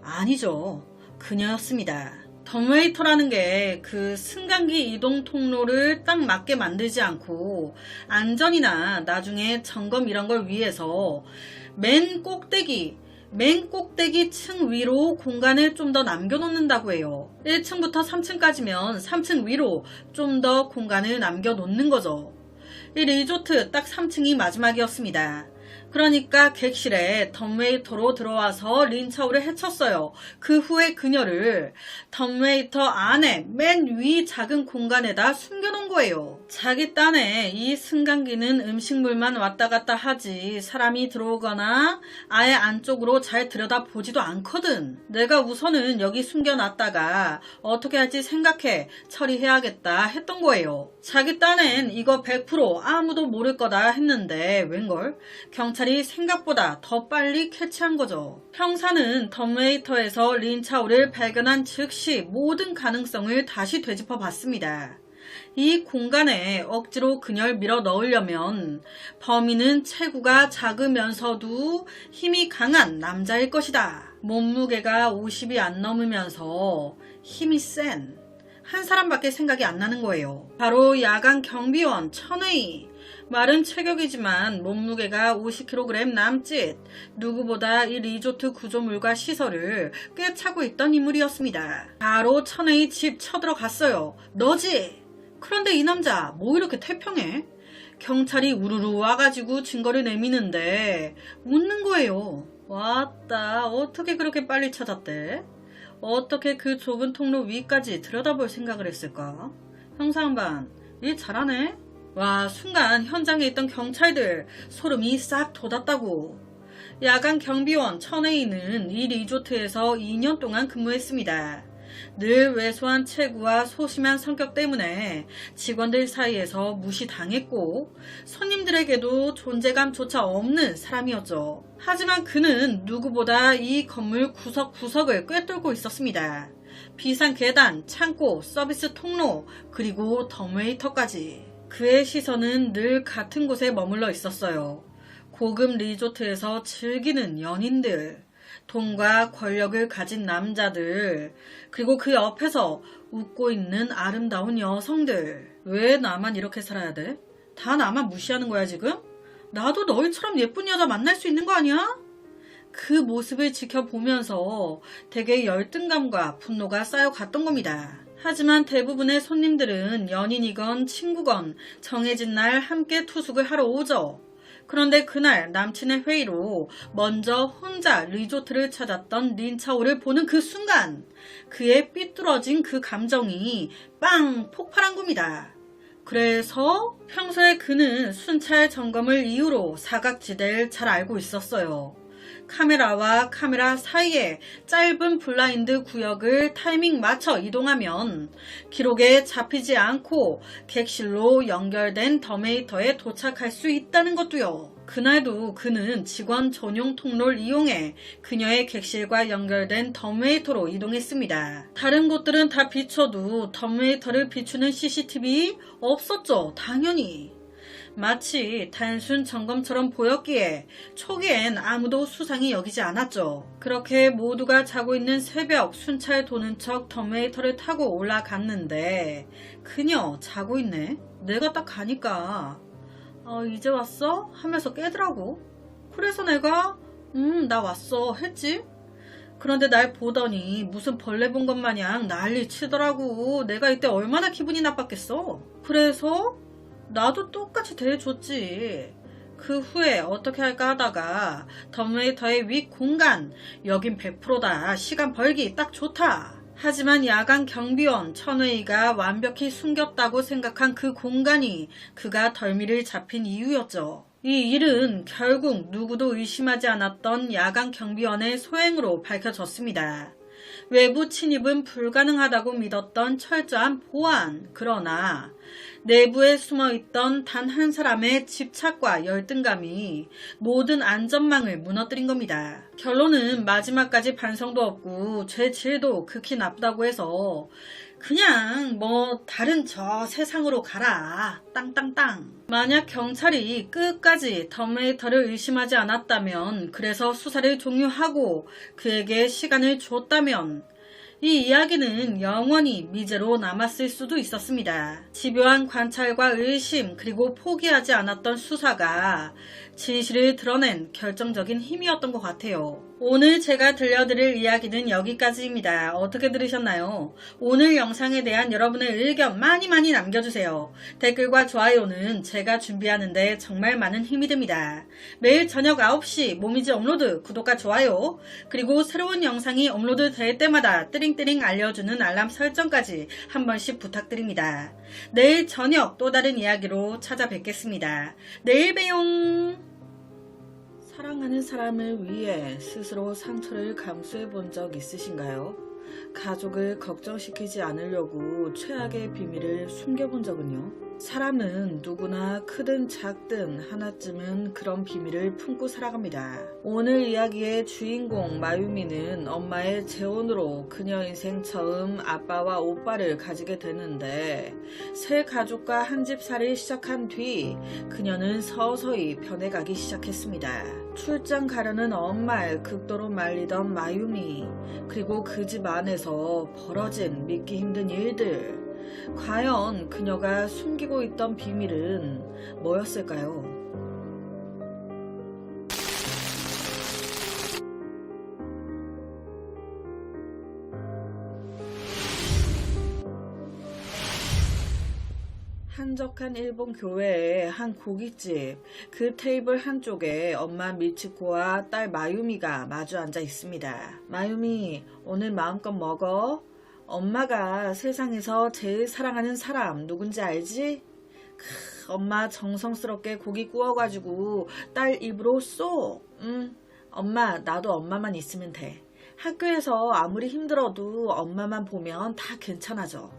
아니죠. 그녀였습니다. 덤웨이터라는 게 그 승강기 이동 통로를 딱 맞게 만들지 않고 안전이나 나중에 점검 이런 걸 위해서 맨 꼭대기 층 위로 공간을 좀 더 남겨놓는다고 해요. 1층부터 3층까지면 3층 위로 좀 더 공간을 남겨놓는 거죠. 이 리조트 딱 3층이 마지막이었습니다. 그러니까 객실에 덤웨이터로 들어와서 린차오를 해쳤어요. 그 후에 그녀를 덤웨이터 안에 맨 위 작은 공간에다 숨겨놓은 거예요. 자기 딴에 이 승강기는 음식물만 왔다 갔다 하지 사람이 들어오거나 아예 안쪽으로 잘 들여다보지도 않거든. 내가 우선은 여기 숨겨놨다가 어떻게 할지 생각해 처리해야겠다 했던 거예요. 자기 딴엔 이거 100% 아무도 모를 거다 했는데 웬걸? 경찰이 생각보다 더 빨리 캐치한 거죠. 형사는 덤웨이터에서 린차오를 발견한 즉시 모든 가능성을 다시 되짚어 봤습니다. 이 공간에 억지로 그녀를 밀어 넣으려면 범인은 체구가 작으면서도 힘이 강한 남자일 것이다. 몸무게가 50이 안 넘으면서 힘이 센, 한 사람밖에 생각이 안 나는 거예요. 바로 야간 경비원 천의. 말은 체격이지만 몸무게가 50kg 남짓, 누구보다 이 리조트 구조물과 시설을 꿰차고 있던 인물이었습니다. 바로 천의 집 쳐들어갔어요. 너지? 그런데 이 남자 뭐 이렇게 태평해? 경찰이 우르르 와가지고 증거를 내미는데 웃는 거예요. 왔다, 어떻게 그렇게 빨리 찾았대? 어떻게 그 좁은 통로 위까지 들여다볼 생각을 했을까? 형사양반, 일 잘하네? 와, 순간 현장에 있던 경찰들 소름이 싹 돋았다고. 야간 경비원 천혜인은 이 리조트에서 2년 동안 근무했습니다. 늘 왜소한 체구와 소심한 성격 때문에 직원들 사이에서 무시당했고 손님들에게도 존재감조차 없는 사람이었죠. 하지만 그는 누구보다 이 건물 구석구석을 꿰뚫고 있었습니다. 비상 계단, 창고, 서비스 통로, 그리고 덤웨이터까지. 그의 시선은 늘 같은 곳에 머물러 있었어요. 고급 리조트에서 즐기는 연인들, 돈과 권력을 가진 남자들, 그리고 그 옆에서 웃고 있는 아름다운 여성들. 왜 나만 이렇게 살아야 돼? 다 나만 무시하는 거야 지금? 나도 너희처럼 예쁜 여자 만날 수 있는 거 아니야? 그 모습을 지켜보면서 되게 열등감과 분노가 쌓여갔던 겁니다. 하지만 대부분의 손님들은 연인이건 친구건 정해진 날 함께 투숙을 하러 오죠. 그런데 그날 남친의 회의로 먼저 혼자 리조트를 찾았던 린차오를 보는 그 순간 그의 삐뚤어진 그 감정이 빵 폭발한 겁니다. 그래서 평소에 그는 순찰 점검을 이유로 사각지대를 잘 알고 있었어요. 카메라와 카메라 사이에 짧은 블라인드 구역을 타이밍 맞춰 이동하면 기록에 잡히지 않고 객실로 연결된 더메이터에 도착할 수 있다는 것도요. 그날도 그는 직원 전용 통로를 이용해 그녀의 객실과 연결된 덤웨이터로 이동했습니다. 다른 곳들은 다 비춰도 덤웨이터를 비추는 CCTV 없었죠. 당연히. 마치 단순 점검처럼 보였기에 초기엔 아무도 수상히 여기지 않았죠. 그렇게 모두가 자고 있는 새벽 순찰 도는 척 덤웨이터를 타고 올라갔는데 그녀 자고 있네. 내가 딱 가니까 이제 왔어? 하면서 깨더라고. 그래서 내가 나 왔어 했지. 그런데 날 보더니 무슨 벌레 본 것 마냥 난리 치더라고. 내가 이때 얼마나 기분이 나빴겠어. 그래서 나도 똑같이 대해줬지. 그 후에 어떻게 할까 하다가 덤웨이터의 윗 공간, 여긴 100%다. 시간 벌기 딱 좋다. 하지만 야간 경비원 천웨이가 완벽히 숨겼다고 생각한 그 공간이 그가 덜미를 잡힌 이유였죠. 이 일은 결국 누구도 의심하지 않았던 야간 경비원의 소행으로 밝혀졌습니다. 외부 침입은 불가능하다고 믿었던 철저한 보안. 그러나 내부에 숨어있던 단 한 사람의 집착과 열등감이 모든 안전망을 무너뜨린 겁니다. 결론은 마지막까지 반성도 없고 죄 질도 극히 나쁘다고 해서 그냥 다른 저 세상으로 가라. 땅땅땅. 만약 경찰이 끝까지 덤웨이터를 의심하지 않았다면, 그래서 수사를 종료하고 그에게 시간을 줬다면 이 이야기는 영원히 미제로 남았을 수도 있었습니다. 집요한 관찰과 의심 그리고 포기하지 않았던 수사가 진실을 드러낸 결정적인 힘이었던 것 같아요. 오늘 제가 들려드릴 이야기는 여기까지입니다. 어떻게 들으셨나요? 오늘 영상에 대한 여러분의 의견 많이 남겨주세요. 댓글과 좋아요는 제가 준비하는데 정말 많은 힘이 됩니다. 매일 저녁 9시 모미지 업로드 구독과 좋아요 그리고 새로운 영상이 업로드 될 때마다 띠링띠링 알려주는 알람 설정까지 한 번씩 부탁드립니다. 내일 저녁 또 다른 이야기로 찾아뵙겠습니다. 내일 봬용. 사랑하는 사람을 위해 스스로 상처를 감수해 본 적 있으신가요? 가족을 걱정시키지 않으려고 최악의 비밀을 숨겨본 적은요? 사람은 누구나 크든 작든 하나쯤은 그런 비밀을 품고 살아갑니다. 오늘 이야기의 주인공 마유미는 엄마의 재혼으로 그녀 인생 처음 아빠와 오빠를 가지게 되는데 새 가족과 한 집 살이 시작한 뒤 그녀는 서서히 변해가기 시작했습니다. 출장 가려는 엄마를 극도로 말리던 마유미, 그리고 그 집 안에서 벌어진 믿기 힘든 일들, 과연 그녀가 숨기고 있던 비밀은 뭐였을까요? 한적한 일본 교회의 한 고깃집, 그 테이블 한쪽에 엄마 미치코와 딸 마유미가 마주 앉아 있습니다. 마유미, 오늘 마음껏 먹어. 엄마가 세상에서 제일 사랑하는 사람 누군지 알지? 엄마 정성스럽게 고기 구워가지고 딸 입으로 쏙. 엄마, 나도 엄마만 있으면 돼. 학교에서 아무리 힘들어도 엄마만 보면 다 괜찮아져.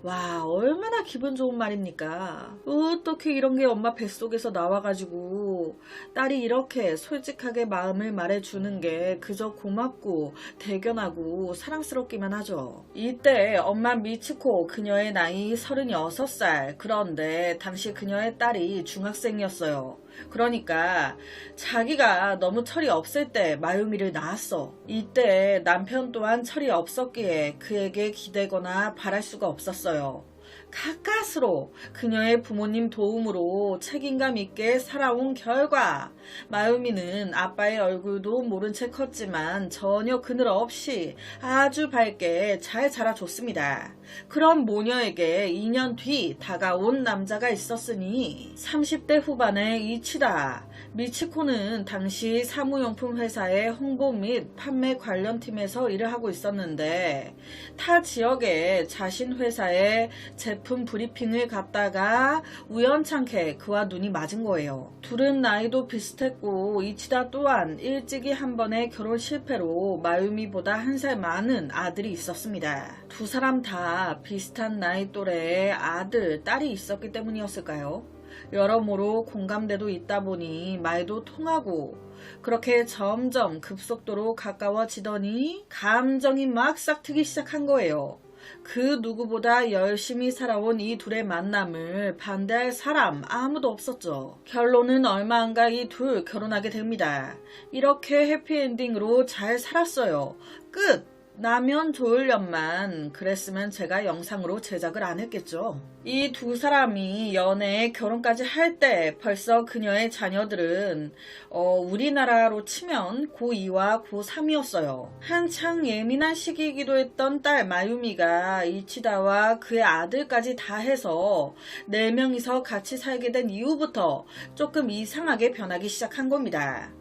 와, 얼마나 기분 좋은 말입니까? 어떻게 이런 게 엄마 뱃속에서 나와가지고 딸이 이렇게 솔직하게 마음을 말해주는 게 그저 고맙고 대견하고 사랑스럽기만 하죠. 이때 엄마 미츠코, 그녀의 나이 36살. 그런데 당시 그녀의 딸이 중학생이었어요. 그러니까 자기가 너무 철이 없을 때 마유미를 낳았어. 이때 남편 또한 철이 없었기에 그에게 기대거나 바랄 수가 없었어요. 가까스로 그녀의 부모님 도움으로 책임감 있게 살아온 결과 마유미는 아빠의 얼굴도 모른 채 컸지만 전혀 그늘 없이 아주 밝게 잘 자라줬습니다. 그런 모녀에게 2년 뒤 다가온 남자가 있었으니 30대 후반의 이치다. 미치코는 당시 사무용품 회사의 홍보 및 판매 관련 팀에서 일을 하고 있었는데 타 지역에 자신 회사의 제품 브리핑을 갔다가 우연찮게 그와 눈이 맞은 거예요. 둘은 나이도 비슷했고 이치다 또한 일찍이 한 번의 결혼 실패로 마유미보다 한 살 많은 아들이 있었습니다. 두 사람 다 비슷한 나이 또래의 아들, 딸이 있었기 때문이었을까요? 여러모로 공감대도 있다 보니 말도 통하고 그렇게 점점 급속도로 가까워지더니 감정이 막 싹트기 시작한 거예요. 그 누구보다 열심히 살아온 이 둘의 만남을 반대할 사람 아무도 없었죠. 결론은 얼마 안 가 이 둘 결혼하게 됩니다. 이렇게 해피엔딩으로 잘 살았어요. 끝! 나면 좋으련만 그랬으면 제가 영상으로 제작을 안 했겠죠. 이 두 사람이 연애에 결혼까지 할 때 벌써 그녀의 자녀들은 우리나라로 치면 고2와 고3이었어요. 한창 예민한 시기이기도 했던 딸 마유미가 이치다와 그의 아들까지 다 해서 4명이서 같이 살게 된 이후부터 조금 이상하게 변하기 시작한 겁니다.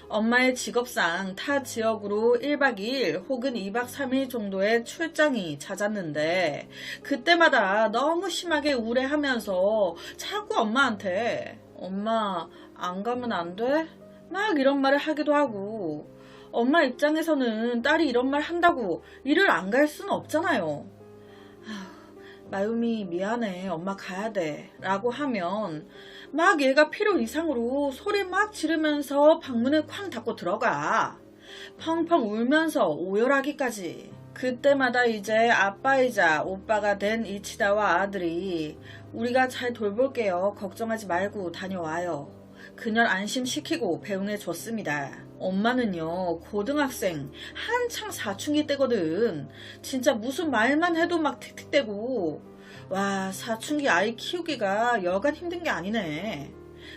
엄마의 직업상 타 지역으로 1박 2일 혹은 2박 3일 정도의 출장이 잦았는데 그때마다 너무 심하게 우울해하면서 자꾸 엄마한테 엄마 안 가면 안 돼? 막 이런 말을 하기도 하고 엄마 입장에서는 딸이 이런 말 한다고 일을 안 갈 수는 없잖아요. 마유미 미안해 엄마 가야 돼 라고 하면 막 얘가 필요 이상으로 소리 막 지르면서 방문을 쾅 닫고 들어가. 펑펑 울면서 오열하기까지. 그때마다 이제 아빠이자 오빠가 된 이치다와 아들이 우리가 잘 돌볼게요. 걱정하지 말고 다녀와요. 그녀를 안심시키고 배웅해 줬습니다. 엄마는요 고등학생 한창 사춘기 때거든. 진짜 무슨 말만 해도 막 틱틱대고 와 사춘기 아이 키우기가 여간 힘든 게 아니네.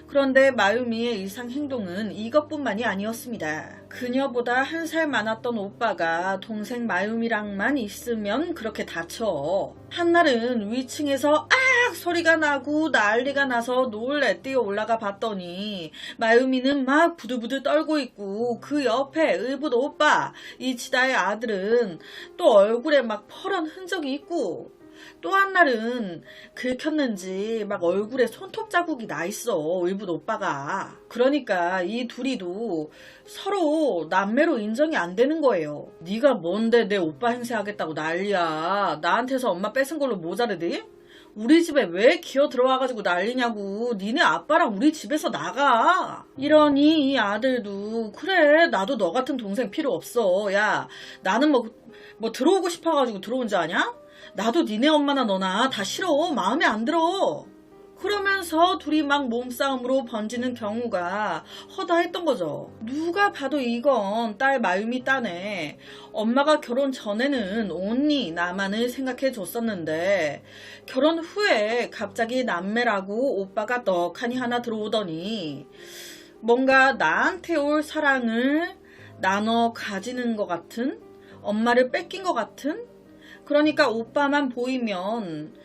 그런데 마유미의 이상 행동은 이것뿐만이 아니었습니다. 그녀보다 한 살 많았던 오빠가 동생 마유미랑만 있으면 그렇게 다쳐. 한날은 위층에서 악 소리가 나고 난리가 나서 놀래 뛰어 올라가 봤더니 마유미는 막 부들부들 떨고 있고 그 옆에 의붓 오빠 이치다의 아들은 또 얼굴에 막 펄한 흔적이 있고 또 한 날은 긁혔는지 막 얼굴에 손톱 자국이 나 있어 의붓 오빠가. 그러니까 이 둘이도 서로 남매로 인정이 안 되는 거예요. 네가 뭔데 내 오빠 행세하겠다고 난리야. 나한테서 엄마 뺏은 걸로 모자르디? 우리 집에 왜 기어 들어와가지고 난리냐고. 니네 아빠랑 우리 집에서 나가. 이러니 이 아들도 그래 나도 너 같은 동생 필요 없어. 야 나는 뭐 들어오고 싶어가지고 들어온 줄 아냐? 나도 니네 엄마나 너나 다 싫어. 마음에 안 들어. 그러면서 둘이 막 몸싸움으로 번지는 경우가 허다했던 거죠. 누가 봐도 이건 딸 마유미 딴에 엄마가 결혼 전에는 온니 나만을 생각해 줬었는데 결혼 후에 갑자기 남매라고 오빠가 떡하니 하나 들어오더니 뭔가 나한테 올 사랑을 나눠 가지는 것 같은, 엄마를 뺏긴 것 같은, 그러니까 오빠만 보이면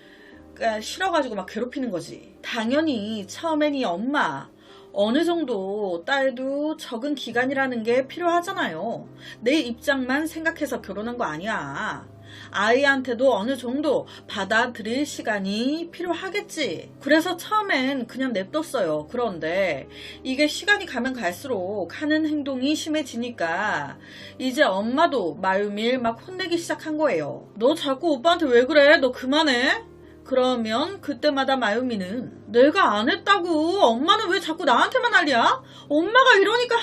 싫어가지고 막 괴롭히는 거지. 당연히 처음엔 이 엄마 어느 정도 딸도 적응 기간이라는 게 필요하잖아요. 내 입장만 생각해서 결혼한 거 아니야. 아이한테도 어느 정도 받아들일 시간이 필요하겠지. 그래서 처음엔 그냥 냅뒀어요. 그런데 이게 시간이 가면 갈수록 하는 행동이 심해지니까 이제 엄마도 마유밀 막 혼내기 시작한 거예요. 너 자꾸 오빠한테 왜 그래? 너 그만해. 그러면 그때마다 마유미는 내가 안 했다고. 엄마는 왜 자꾸 나한테만 난리야? 엄마가 이러니까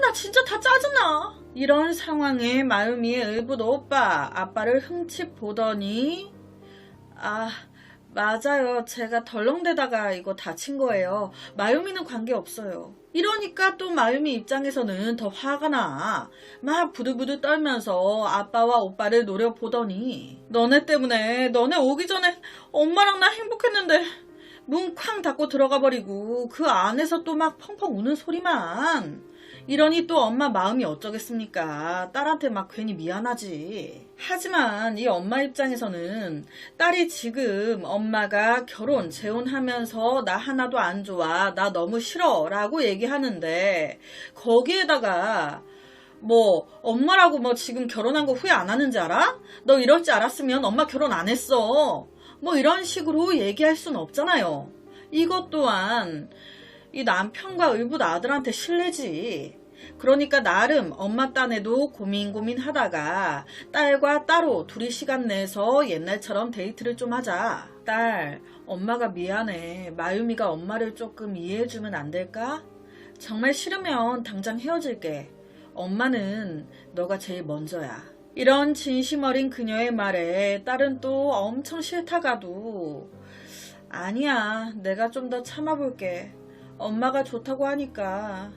나 진짜 다 짜증나. 이런 상황에 마유미의 의붓 오빠 아빠를 흠칫 보더니 맞아요. 제가 덜렁대다가 이거 다친 거예요. 마유미는 관계없어요. 이러니까 또 마유미 입장에서는 더 화가 나. 막 부들부들 떨면서 아빠와 오빠를 노려보더니 너네 때문에 너네 오기 전에 엄마랑 나 행복했는데 문 쾅 닫고 들어가 버리고 그 안에서 또 막 펑펑 우는 소리만. 이러니 또 엄마 마음이 어쩌겠습니까? 딸한테 막 괜히 미안하지. 하지만 이 엄마 입장에서는 딸이 지금 엄마가 결혼, 재혼하면서 나 하나도 안 좋아, 나 너무 싫어 라고 얘기하는데 거기에다가 엄마라고 지금 결혼한 거 후회 안 하는지 알아? 너 이럴 줄 알았으면 엄마 결혼 안 했어. 이런 식으로 얘기할 순 없잖아요. 이것 또한 이 남편과 의붓 아들한테 실례지. 그러니까 나름 엄마 딴에도 고민하다가 딸과 따로 둘이 시간 내서 옛날처럼 데이트를 좀 하자. 딸, 엄마가 미안해. 마유미가 엄마를 조금 이해해주면 안 될까? 정말 싫으면 당장 헤어질게. 엄마는 너가 제일 먼저야. 이런 진심 어린 그녀의 말에 딸은 또 엄청 싫다가도 아니야, 내가 좀 더 참아볼게. 엄마가 좋다고 하니까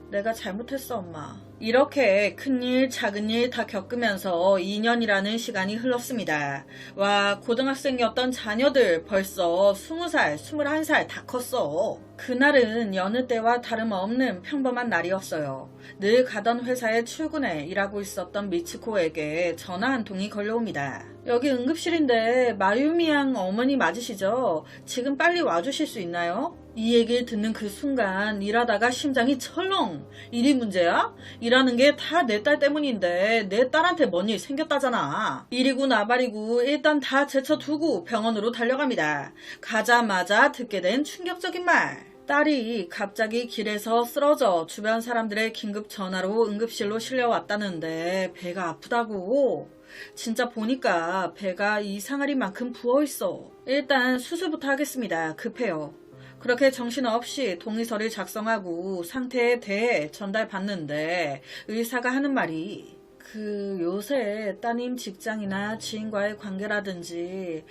내가 잘못했어 엄마. 이렇게 큰일 작은일 다 겪으면서 2년이라는 시간이 흘렀습니다. 와, 고등학생이었던 자녀들 벌써 20살, 21살 다 컸어. 그날은 여느 때와 다름없는 평범한 날이었어요. 늘 가던 회사에 출근해 일하고 있었던 미츠코에게 전화 한 통이 걸려옵니다. 여기 응급실인데 마유미 양 어머니 맞으시죠? 지금 빨리 와주실 수 있나요? 이 얘기를 듣는 그 순간 일하다가 심장이 철렁. 일이 문제야? 일하는 게 다 내 딸 때문인데 내 딸한테 뭔 일 생겼다잖아. 일이고 나발이고 일단 다 제쳐두고 병원으로 달려갑니다. 가자마자 듣게 된 충격적인 말. 딸이 갑자기 길에서 쓰러져 주변 사람들의 긴급 전화로 응급실로 실려왔다는데 배가 아프다고. 진짜 보니까 배가 이상하리만큼 부어있어. 일단 수술부터 하겠습니다. 급해요. 그렇게 정신없이 동의서를 작성하고 상태에 대해 전달받는데 의사가 하는 말이 요새 따님 직장이나 지인과의 관계라든지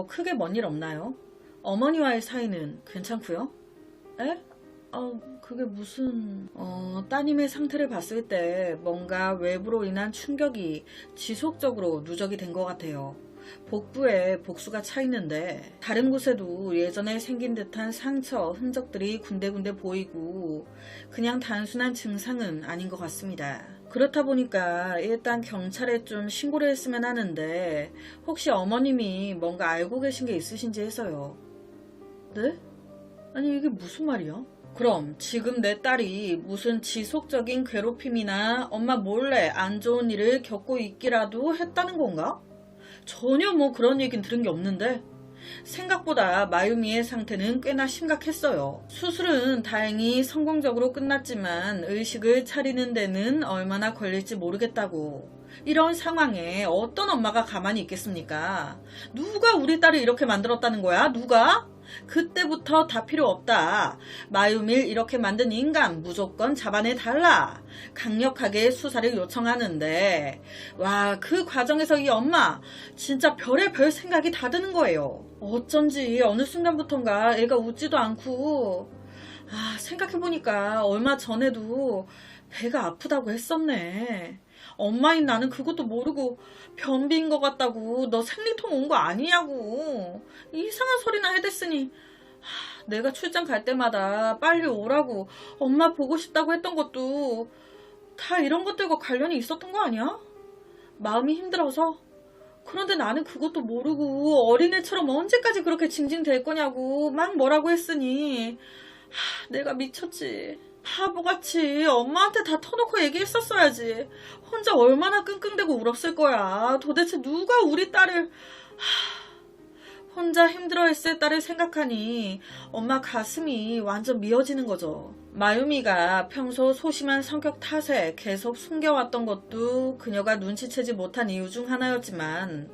크게 뭔 일 없나요? 어머니와의 사이는 괜찮고요? 에? 그게 무슨... 따님의 상태를 봤을 때 뭔가 외부로 인한 충격이 지속적으로 누적이 된 것 같아요. 복부에 복수가 차 있는데 다른 곳에도 예전에 생긴 듯한 상처, 흔적들이 군데군데 보이고 그냥 단순한 증상은 아닌 것 같습니다. 그렇다 보니까 일단 경찰에 좀 신고를 했으면 하는데 혹시 어머님이 뭔가 알고 계신 게 있으신지 해서요. 네? 아니 이게 무슨 말이야? 그럼 지금 내 딸이 무슨 지속적인 괴롭힘이나 엄마 몰래 안 좋은 일을 겪고 있기라도 했다는 건가? 전혀 그런 얘기는 들은 게 없는데 생각보다 마유미의 상태는 꽤나 심각했어요. 수술은 다행히 성공적으로 끝났지만 의식을 차리는 데는 얼마나 걸릴지 모르겠다고. 이런 상황에 어떤 엄마가 가만히 있겠습니까? 누가 우리 딸을 이렇게 만들었다는 거야? 누가? 그때부터 다 필요 없다. 마유미를 이렇게 만든 인간 무조건 잡아내달라. 강력하게 수사를 요청하는데 와, 그 과정에서 이 엄마 진짜 별의별 생각이 다 드는 거예요. 어쩐지 어느 순간부턴가 애가 웃지도 않고 생각해보니까 얼마 전에도 배가 아프다고 했었네. 엄마인 나는 그것도 모르고 변비인 것 같다고 너 생리통 온 거 아니냐고 이상한 소리나 해댔으니 내가 출장 갈 때마다 빨리 오라고 엄마 보고 싶다고 했던 것도 다 이런 것들과 관련이 있었던 거 아니야? 마음이 힘들어서? 그런데 나는 그것도 모르고 어린애처럼 언제까지 그렇게 징징댈 거냐고 막 뭐라고 했으니 내가 미쳤지. 바보같이 엄마한테 다 터놓고 얘기했었어야지. 혼자 얼마나 끙끙대고 울었을 거야. 도대체 누가 우리 딸을... 혼자 힘들어했을 딸을 생각하니 엄마 가슴이 완전 미어지는 거죠. 마유미가 평소 소심한 성격 탓에 계속 숨겨왔던 것도 그녀가 눈치채지 못한 이유 중 하나였지만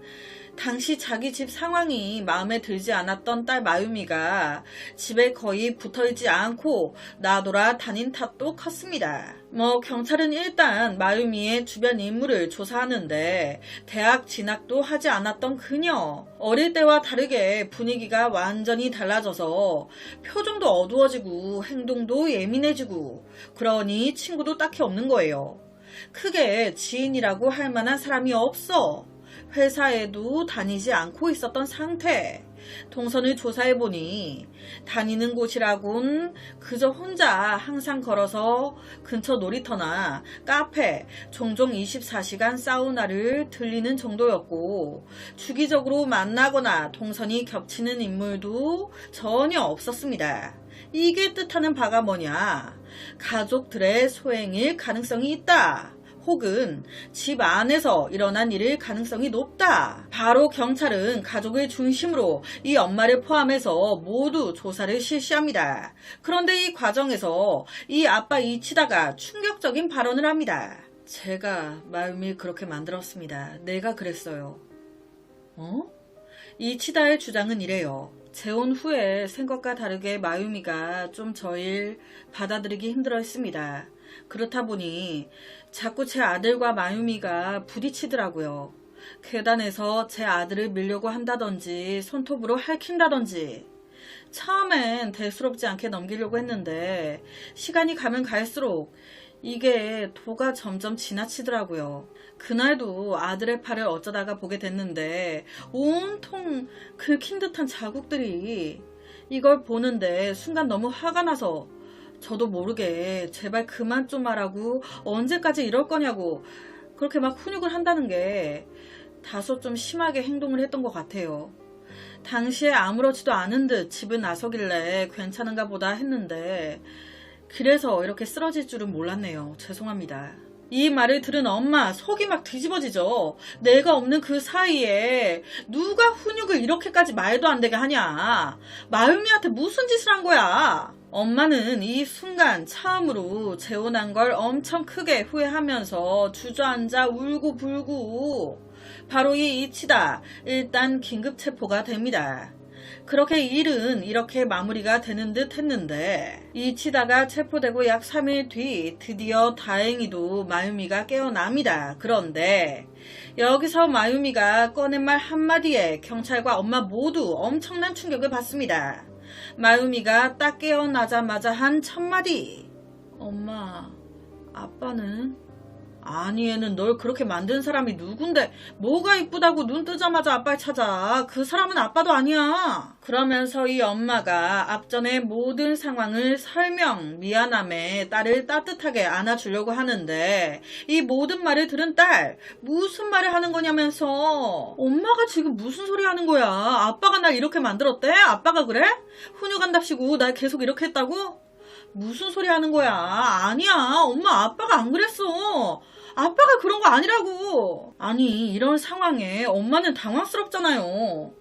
당시 자기 집 상황이 마음에 들지 않았던 딸 마유미가 집에 거의 붙어있지 않고 나돌아 다닌 탓도 컸습니다. 경찰은 일단 마유미의 주변 인물을 조사하는데 대학 진학도 하지 않았던 그녀. 어릴 때와 다르게 분위기가 완전히 달라져서 표정도 어두워지고 행동도 예민해지고 그러니 친구도 딱히 없는 거예요. 크게 지인이라고 할 만한 사람이 없어. 회사에도 다니지 않고 있었던 상태. 동선을 조사해보니 다니는 곳이라곤 그저 혼자 항상 걸어서 근처 놀이터나 카페, 종종 24시간 사우나를 들리는 정도였고 주기적으로 만나거나 동선이 겹치는 인물도 전혀 없었습니다. 이게 뜻하는 바가 뭐냐? 가족들의 소행일 가능성이 있다. 혹은 집 안에서 일어난 일일 가능성이 높다. 바로 경찰은 가족을 중심으로 이 엄마를 포함해서 모두 조사를 실시합니다. 그런데 이 과정에서 이 아빠 이치다가 충격적인 발언을 합니다. 제가 마유미를 그렇게 만들었습니다. 내가 그랬어요. 이치다의 주장은 이래요. 재혼 후에 생각과 다르게 마유미가 좀 저일 받아들이기 힘들어했습니다. 그렇다 보니 자꾸 제 아들과 마유미가 부딪히더라고요. 계단에서 제 아들을 밀려고 한다든지 손톱으로 핥힌다든지. 처음엔 대수롭지 않게 넘기려고 했는데 시간이 가면 갈수록 이게 도가 점점 지나치더라고요. 그날도 아들의 팔을 어쩌다가 보게 됐는데 온통 긁힌 듯한 자국들이. 이걸 보는데 순간 너무 화가 나서 저도 모르게 제발 그만 좀 하라고 언제까지 이럴 거냐고 그렇게 막 훈육을 한다는 게 다소 좀 심하게 행동을 했던 것 같아요. 당시에 아무렇지도 않은 듯 집을 나서길래 괜찮은가 보다 했는데 그래서 이렇게 쓰러질 줄은 몰랐네요. 죄송합니다. 이 말을 들은 엄마 속이 막 뒤집어지죠. 내가 없는 그 사이에 누가 훈육을 이렇게까지 말도 안 되게 하냐. 마유미한테 무슨 짓을 한 거야. 엄마는 이 순간 처음으로 재혼한 걸 엄청 크게 후회하면서 주저앉아 울고 불고. 바로 이 이치다 일단 긴급 체포가 됩니다. 그렇게 일은 이렇게 마무리가 되는 듯 했는데 이치다가 체포되고 약 3일 뒤 드디어 다행히도 마유미가 깨어납니다. 그런데 여기서 마유미가 꺼낸 말 한마디에 경찰과 엄마 모두 엄청난 충격을 받습니다. 마유미가 딱 깨어나자마자 한 첫마디. 엄마, 아빠는? 아니 얘는 널 그렇게 만든 사람이 누군데 뭐가 이쁘다고 눈 뜨자마자 아빠를 찾아. 그 사람은 아빠도 아니야. 그러면서 이 엄마가 앞전의 모든 상황을 설명, 미안함에 딸을 따뜻하게 안아주려고 하는데 이 모든 말을 들은 딸 무슨 말을 하는 거냐면서 엄마가 지금 무슨 소리 하는 거야. 아빠가 날 이렇게 만들었대? 아빠가 그래? 훈육한답시고 날 계속 이렇게 했다고? 무슨 소리 하는 거야. 아니야 엄마 아빠가 안 그랬어. 아빠가 그런 거 아니라고. 아니, 이런 상황에 엄마는 당황스럽잖아요.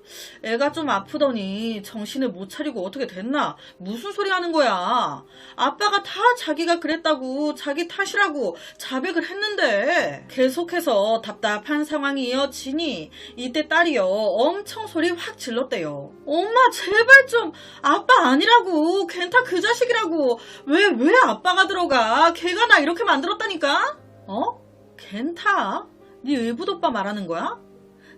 애가 좀 아프더니 정신을 못 차리고 어떻게 됐나? 무슨 소리 하는 거야? 아빠가 다 자기가 그랬다고, 자기 탓이라고 자백을 했는데. 계속해서 답답한 상황이 이어지니 이때 딸이요, 엄청 소리 확 질렀대요. 엄마 제발 좀, 아빠 아니라고, 걘타 그 자식이라고. 왜 아빠가 들어가? 걔가 나 이렇게 만들었다니까? 걘타? 네 의붓오빠 말하는 거야?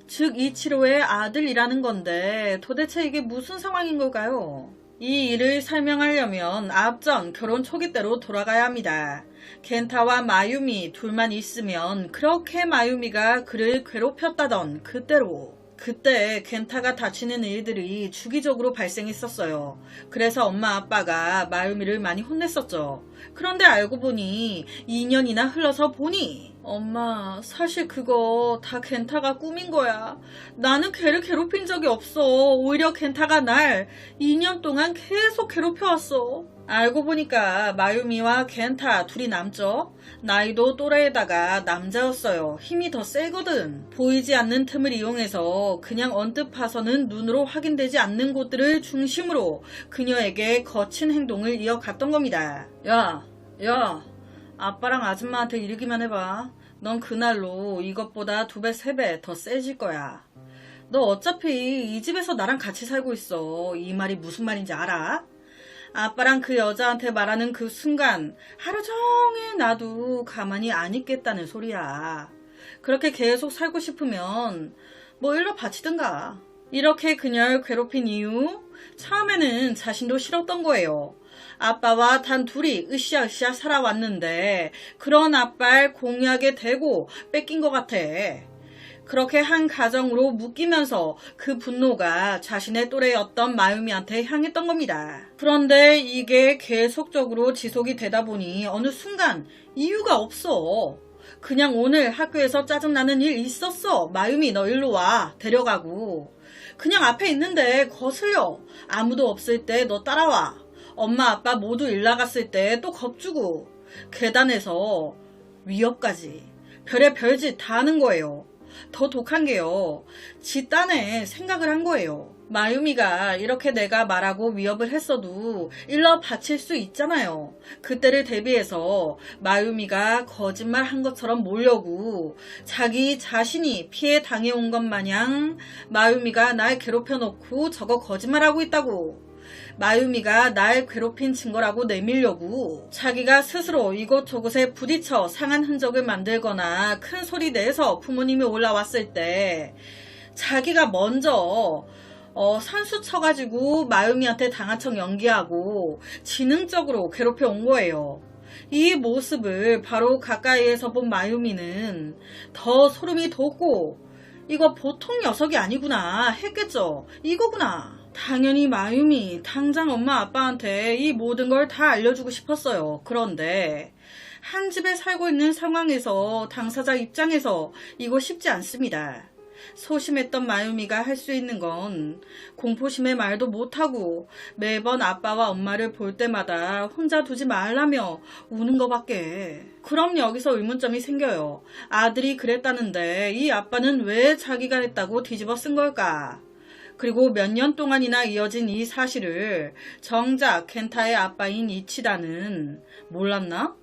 즉 이치로의 아들이라는 건데 도대체 이게 무슨 상황인 걸까요? 이 일을 설명하려면 앞전 결혼 초기 때로 돌아가야 합니다. 켄타와 마유미 둘만 있으면 그렇게 마유미가 그를 괴롭혔다던 그때로. 그때 켄타가 다치는 일들이 주기적으로 발생했었어요. 그래서 엄마 아빠가 마유미를 많이 혼냈었죠. 그런데 알고 보니 2년이나 흘러서 보니 엄마 사실 그거 다 켄타가 꾸민 거야. 나는 걔를 괴롭힌 적이 없어. 오히려 켄타가 날 2년 동안 계속 괴롭혀왔어. 알고 보니까 마유미와 켄타 둘이 남죠. 나이도 또래에다가 남자였어요. 힘이 더 세거든. 보이지 않는 틈을 이용해서 그냥 언뜻 봐서는 눈으로 확인되지 않는 곳들을 중심으로 그녀에게 거친 행동을 이어갔던 겁니다. 야, 아빠랑 아줌마한테 이르기만 해봐. 넌 그날로 이것보다 2배, 3배 더 세질 거야. 너 어차피 이 집에서 나랑 같이 살고 있어. 이 말이 무슨 말인지 알아? 아빠랑 그 여자한테 말하는 그 순간 하루 종일 나도 가만히 안 있겠다는 소리야. 그렇게 계속 살고 싶으면 뭐 일로 바치든가. 이렇게 그녀를 괴롭힌 이유? 처음에는 자신도 싫었던 거예요. 아빠와 단 둘이 으쌰으쌰 살아왔는데 그런 아빠를 공유하게 되고 뺏긴 것 같아. 그렇게 한 가정으로 묶이면서 그 분노가 자신의 또래였던 마유미한테 향했던 겁니다. 그런데 이게 계속적으로 지속이 되다 보니 어느 순간 이유가 없어. 그냥 오늘 학교에서 짜증나는 일 있었어. 마유미 너 일로 와. 데려가고. 그냥 앞에 있는데 거슬려. 아무도 없을 때 너 따라와. 엄마 아빠 모두 일 나갔을 때 또 겁주고. 계단에서 위협까지. 별의 별짓 다 하는 거예요. 더 독한 게요. 지 딴에 생각을 한 거예요. 마유미가 이렇게 내가 말하고 위협을 했어도 일러 바칠 수 있잖아요. 그때를 대비해서 마유미가 거짓말 한 것처럼 몰려고 자기 자신이 피해 당해온 것 마냥 마유미가 날 괴롭혀놓고 저거 거짓말하고 있다고. 마유미가 날 괴롭힌 증거라고 내밀려고 자기가 스스로 이곳저곳에 부딪혀 상한 흔적을 만들거나 큰 소리 내서 부모님이 올라왔을 때 자기가 먼저 산수 쳐가지고 마유미한테 당한 척 연기하고 지능적으로 괴롭혀 온 거예요. 이 모습을 바로 가까이에서 본 마유미는 더 소름이 돋고 이거 보통 녀석이 아니구나 했겠죠. 이거구나. 당연히 마유미 당장 엄마 아빠한테 이 모든 걸 다 알려주고 싶었어요. 그런데 한 집에 살고 있는 상황에서 당사자 입장에서 이거 쉽지 않습니다. 소심했던 마유미가 할 수 있는 건 공포심에 말도 못하고 매번 아빠와 엄마를 볼 때마다 혼자 두지 말라며 우는 것밖에. 그럼 여기서 의문점이 생겨요. 아들이 그랬다는데 이 아빠는 왜 자기가 했다고 뒤집어 쓴 걸까? 그리고 몇 년 동안이나 이어진 이 사실을 정작 켄타의 아빠인 이치다는 몰랐나?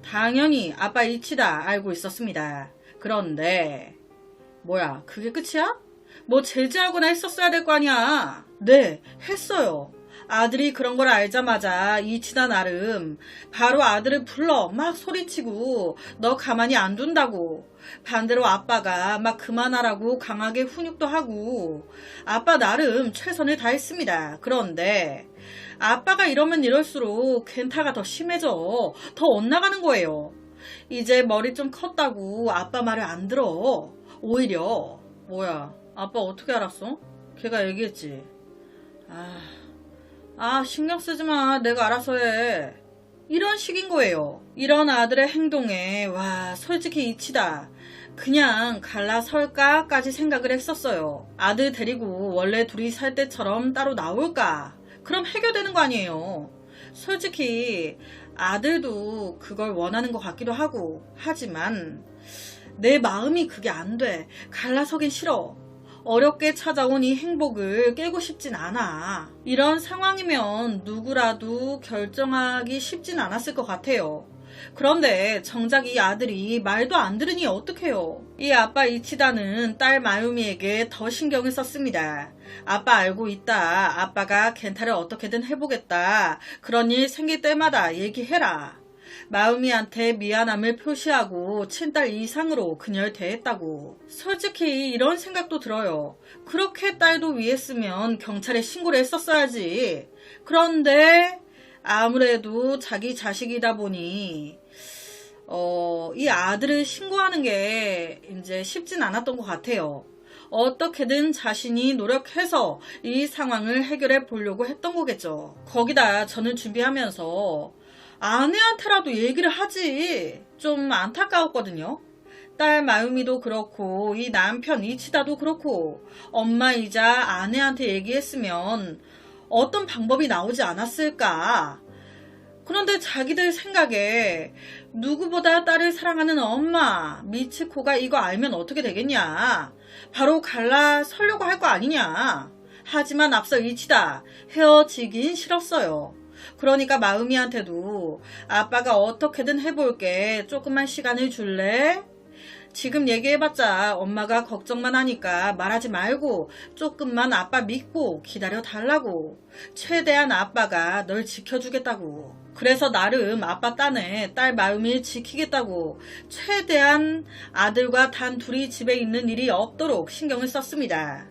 당연히 아빠 이치다 알고 있었습니다. 그런데 뭐야 그게 끝이야? 뭐 제지하거나 했었어야 될 거 아니야. 네, 했어요. 아들이 그런 걸 알자마자 이치다 나름 바로 아들을 불러 막 소리치고 너 가만히 안 둔다고. 반대로 아빠가 막 그만하라고 강하게 훈육도 하고 아빠 나름 최선을 다했습니다. 그런데 아빠가 이러면 이럴수록 켄타가 더 심해져. 더 엇나가는 거예요. 이제 머리 좀 컸다고 아빠 말을 안 들어. 오히려 뭐야 아빠 어떻게 알았어? 걔가 얘기했지. 신경 쓰지 마. 내가 알아서 해. 이런 식인 거예요. 이런 아들의 행동에 와 솔직히 이치다. 그냥 갈라설까까지 생각을 했었어요. 아들 데리고 원래 둘이 살 때처럼 따로 나올까? 그럼 해결되는 거 아니에요. 솔직히 아들도 그걸 원하는 것 같기도 하고 하지만 내 마음이 그게 안 돼. 갈라서긴 싫어. 어렵게 찾아온 이 행복을 깨고 싶진 않아. 이런 상황이면 누구라도 결정하기 쉽진 않았을 것 같아요. 그런데 정작 이 아들이 말도 안 들으니 어떡해요. 이 아빠 이치다는 딸 마유미에게 더 신경을 썼습니다. 아빠 알고 있다. 아빠가 겐타를 어떻게든 해보겠다. 그런 일 생길 때마다 얘기해라. 마유미한테 미안함을 표시하고 친딸 이상으로 그녀를 대했다고. 솔직히 이런 생각도 들어요. 그렇게 딸도 위했으면 경찰에 신고를 했었어야지. 그런데 아무래도 자기 자식이다 보니 이 아들을 신고하는 게 이제 쉽진 않았던 것 같아요. 어떻게든 자신이 노력해서 이 상황을 해결해 보려고 했던 거겠죠. 거기다 저는 준비하면서 아내한테라도 얘기를 하지. 좀 안타까웠거든요. 딸 마유미도 그렇고 이 남편 이치다도 그렇고 엄마이자 아내한테 얘기했으면 어떤 방법이 나오지 않았을까. 그런데 자기들 생각에 누구보다 딸을 사랑하는 엄마 미치코가 이거 알면 어떻게 되겠냐. 바로 갈라서려고 할 거 아니냐. 하지만 앞서 이치다 헤어지긴 싫었어요. 그러니까 마음이한테도 아빠가 어떻게든 해볼게. 조금만 시간을 줄래? 지금 얘기해봤자 엄마가 걱정만 하니까 말하지 말고 조금만 아빠 믿고 기다려 달라고. 최대한 아빠가 널 지켜주겠다고. 그래서 나름 아빠 딴에 딸 마음을 지키겠다고 최대한 아들과 단 둘이 집에 있는 일이 없도록 신경을 썼습니다.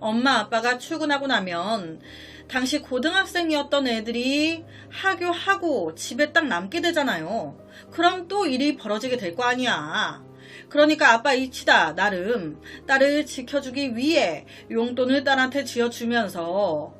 엄마 아빠가 출근하고 나면 당시 고등학생이었던 애들이 하교하고 집에 딱 남게 되잖아요. 그럼 또 일이 벌어지게 될 거 아니야. 그러니까 아빠 이치다 나름 딸을 지켜주기 위해 용돈을 딸한테 쥐어주면서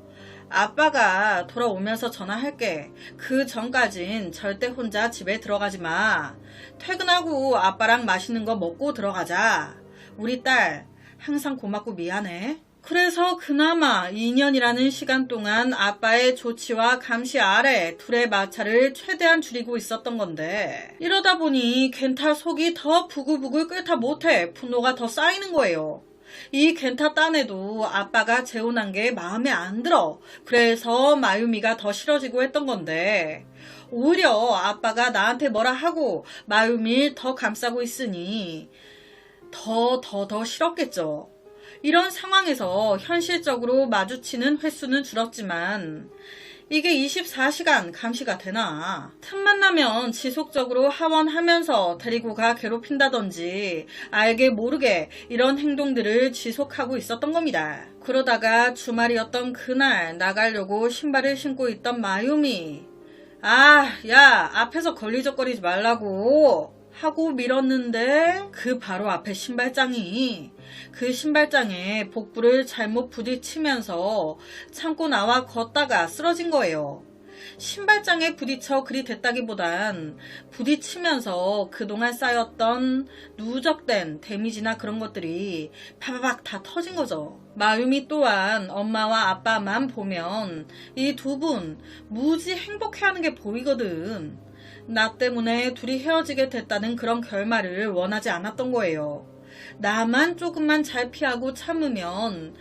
아빠가 돌아오면서 전화할게. 그 전까진 절대 혼자 집에 들어가지 마. 퇴근하고 아빠랑 맛있는 거 먹고 들어가자. 우리 딸 항상 고맙고 미안해. 그래서 그나마 2년이라는 시간 동안 아빠의 조치와 감시 아래 둘의 마찰을 최대한 줄이고 있었던 건데 이러다 보니 겐타 속이 더 부글부글 끓다 못해 분노가 더 쌓이는 거예요. 이 겐타 딴에도 아빠가 재혼한 게 마음에 안 들어. 그래서 마유미가 더 싫어지고 했던 건데 오히려 아빠가 나한테 뭐라 하고 마유미 더 감싸고 있으니 더 싫었겠죠. 이런 상황에서 현실적으로 마주치는 횟수는 줄었지만 이게 24시간 감시가 되나? 틈만 나면 지속적으로 하원하면서 데리고 가 괴롭힌다든지 알게 모르게 이런 행동들을 지속하고 있었던 겁니다. 그러다가 주말이었던 그날 나가려고 신발을 신고 있던 마유미. 야, 앞에서 걸리적거리지 말라고 하고 밀었는데 그 바로 앞에 신발장이 그 신발장에 복부를 잘못 부딪히면서 참고 나와 걷다가 쓰러진 거예요. 신발장에 부딪혀 그리 됐다기보단 부딪히면서 그동안 쌓였던 누적된 데미지나 그런 것들이 파바박 다 터진 거죠. 마유미 또한 엄마와 아빠만 보면 이 두 분 무지 행복해하는 게 보이거든. 나 때문에 둘이 헤어지게 됐다는 그런 결말을 원하지 않았던 거예요. 나만 조금만 잘 피하고 참으면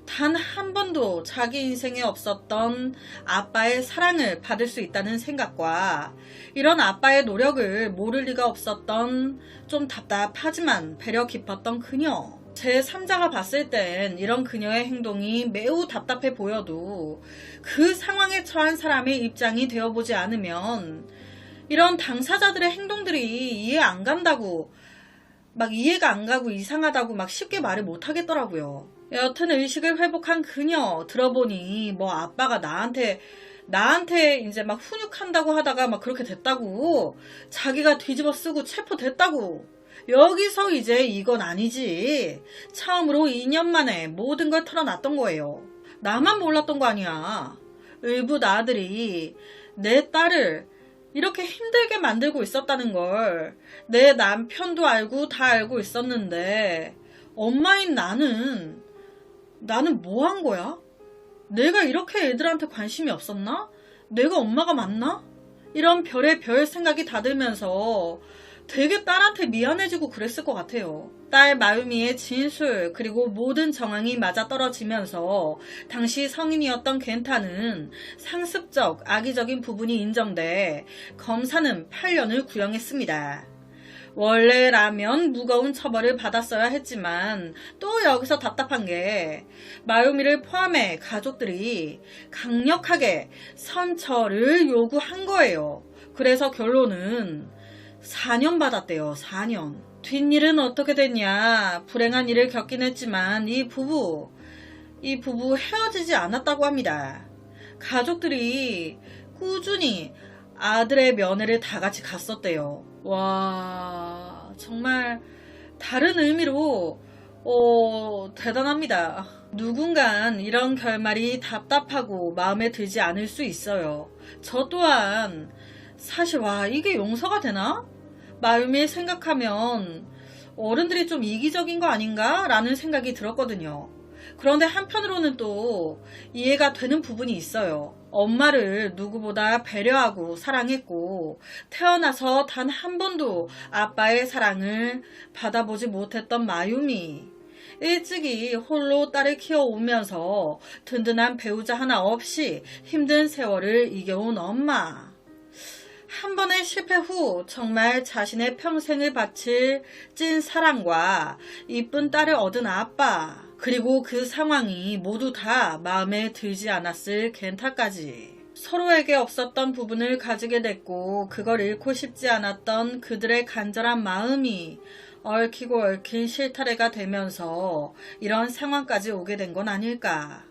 단 한 번도 자기 인생에 없었던 아빠의 사랑을 받을 수 있다는 생각과 이런 아빠의 노력을 모를 리가 없었던 좀 답답하지만 배려 깊었던 그녀. 제 3자가 봤을 땐 이런 그녀의 행동이 매우 답답해 보여도 그 상황에 처한 사람의 입장이 되어보지 않으면 이런 당사자들의 행동들이 이해가 안 가고 이상하다고 막 쉽게 말을 못 하겠더라고요. 여튼 의식을 회복한 그녀 들어보니 뭐 아빠가 나한테 이제 막 훈육한다고 하다가 막 그렇게 됐다고. 자기가 뒤집어 쓰고 체포됐다고. 여기서 이제 이건 아니지. 처음으로 2년 만에 모든 걸 털어놨던 거예요. 나만 몰랐던 거 아니야. 의붓 아들이 내 딸을 이렇게 힘들게 만들고 있었다는 걸 내 남편도 알고 다 알고 있었는데 엄마인 나는 뭐 한 거야? 내가 이렇게 애들한테 관심이 없었나? 내가 엄마가 맞나? 이런 별의 별 생각이 다 들면서 되게 딸한테 미안해지고 그랬을 것 같아요. 딸 마유미의 진술 그리고 모든 정황이 맞아떨어지면서 당시 성인이었던 겐타는 상습적 악의적인 부분이 인정돼 검사는 8년을 구형했습니다. 원래라면 무거운 처벌을 받았어야 했지만 또 여기서 답답한 게 마요미를 포함해 가족들이 강력하게 선처를 요구한 거예요. 그래서 결론은 4년 받았대요. 4년. 뒷일은 어떻게 됐냐. 불행한 일을 겪긴 했지만 이 부부 헤어지지 않았다고 합니다. 가족들이 꾸준히 아들의 면회를 다 같이 갔었대요. 와, 정말 다른 의미로 대단합니다. 누군간 이런 결말이 답답하고 마음에 들지 않을 수 있어요. 저 또한 사실 이게 용서가 되나? 마음에 생각하면 어른들이 좀 이기적인 거 아닌가? 라는 생각이 들었거든요. 그런데 한편으로는 또 이해가 되는 부분이 있어요. 엄마를 누구보다 배려하고 사랑했고 태어나서 단 한 번도 아빠의 사랑을 받아보지 못했던 마유미. 일찍이 홀로 딸을 키워오면서 든든한 배우자 하나 없이 힘든 세월을 이겨온 엄마. 한 번의 실패 후 정말 자신의 평생을 바칠 찐 사랑과 이쁜 딸을 얻은 아빠. 그리고 그 상황이 모두 다 마음에 들지 않았을 겐타까지. 서로에게 없었던 부분을 가지게 됐고 그걸 잃고 싶지 않았던 그들의 간절한 마음이 얽히고 얽힌 실타래가 되면서 이런 상황까지 오게 된 건 아닐까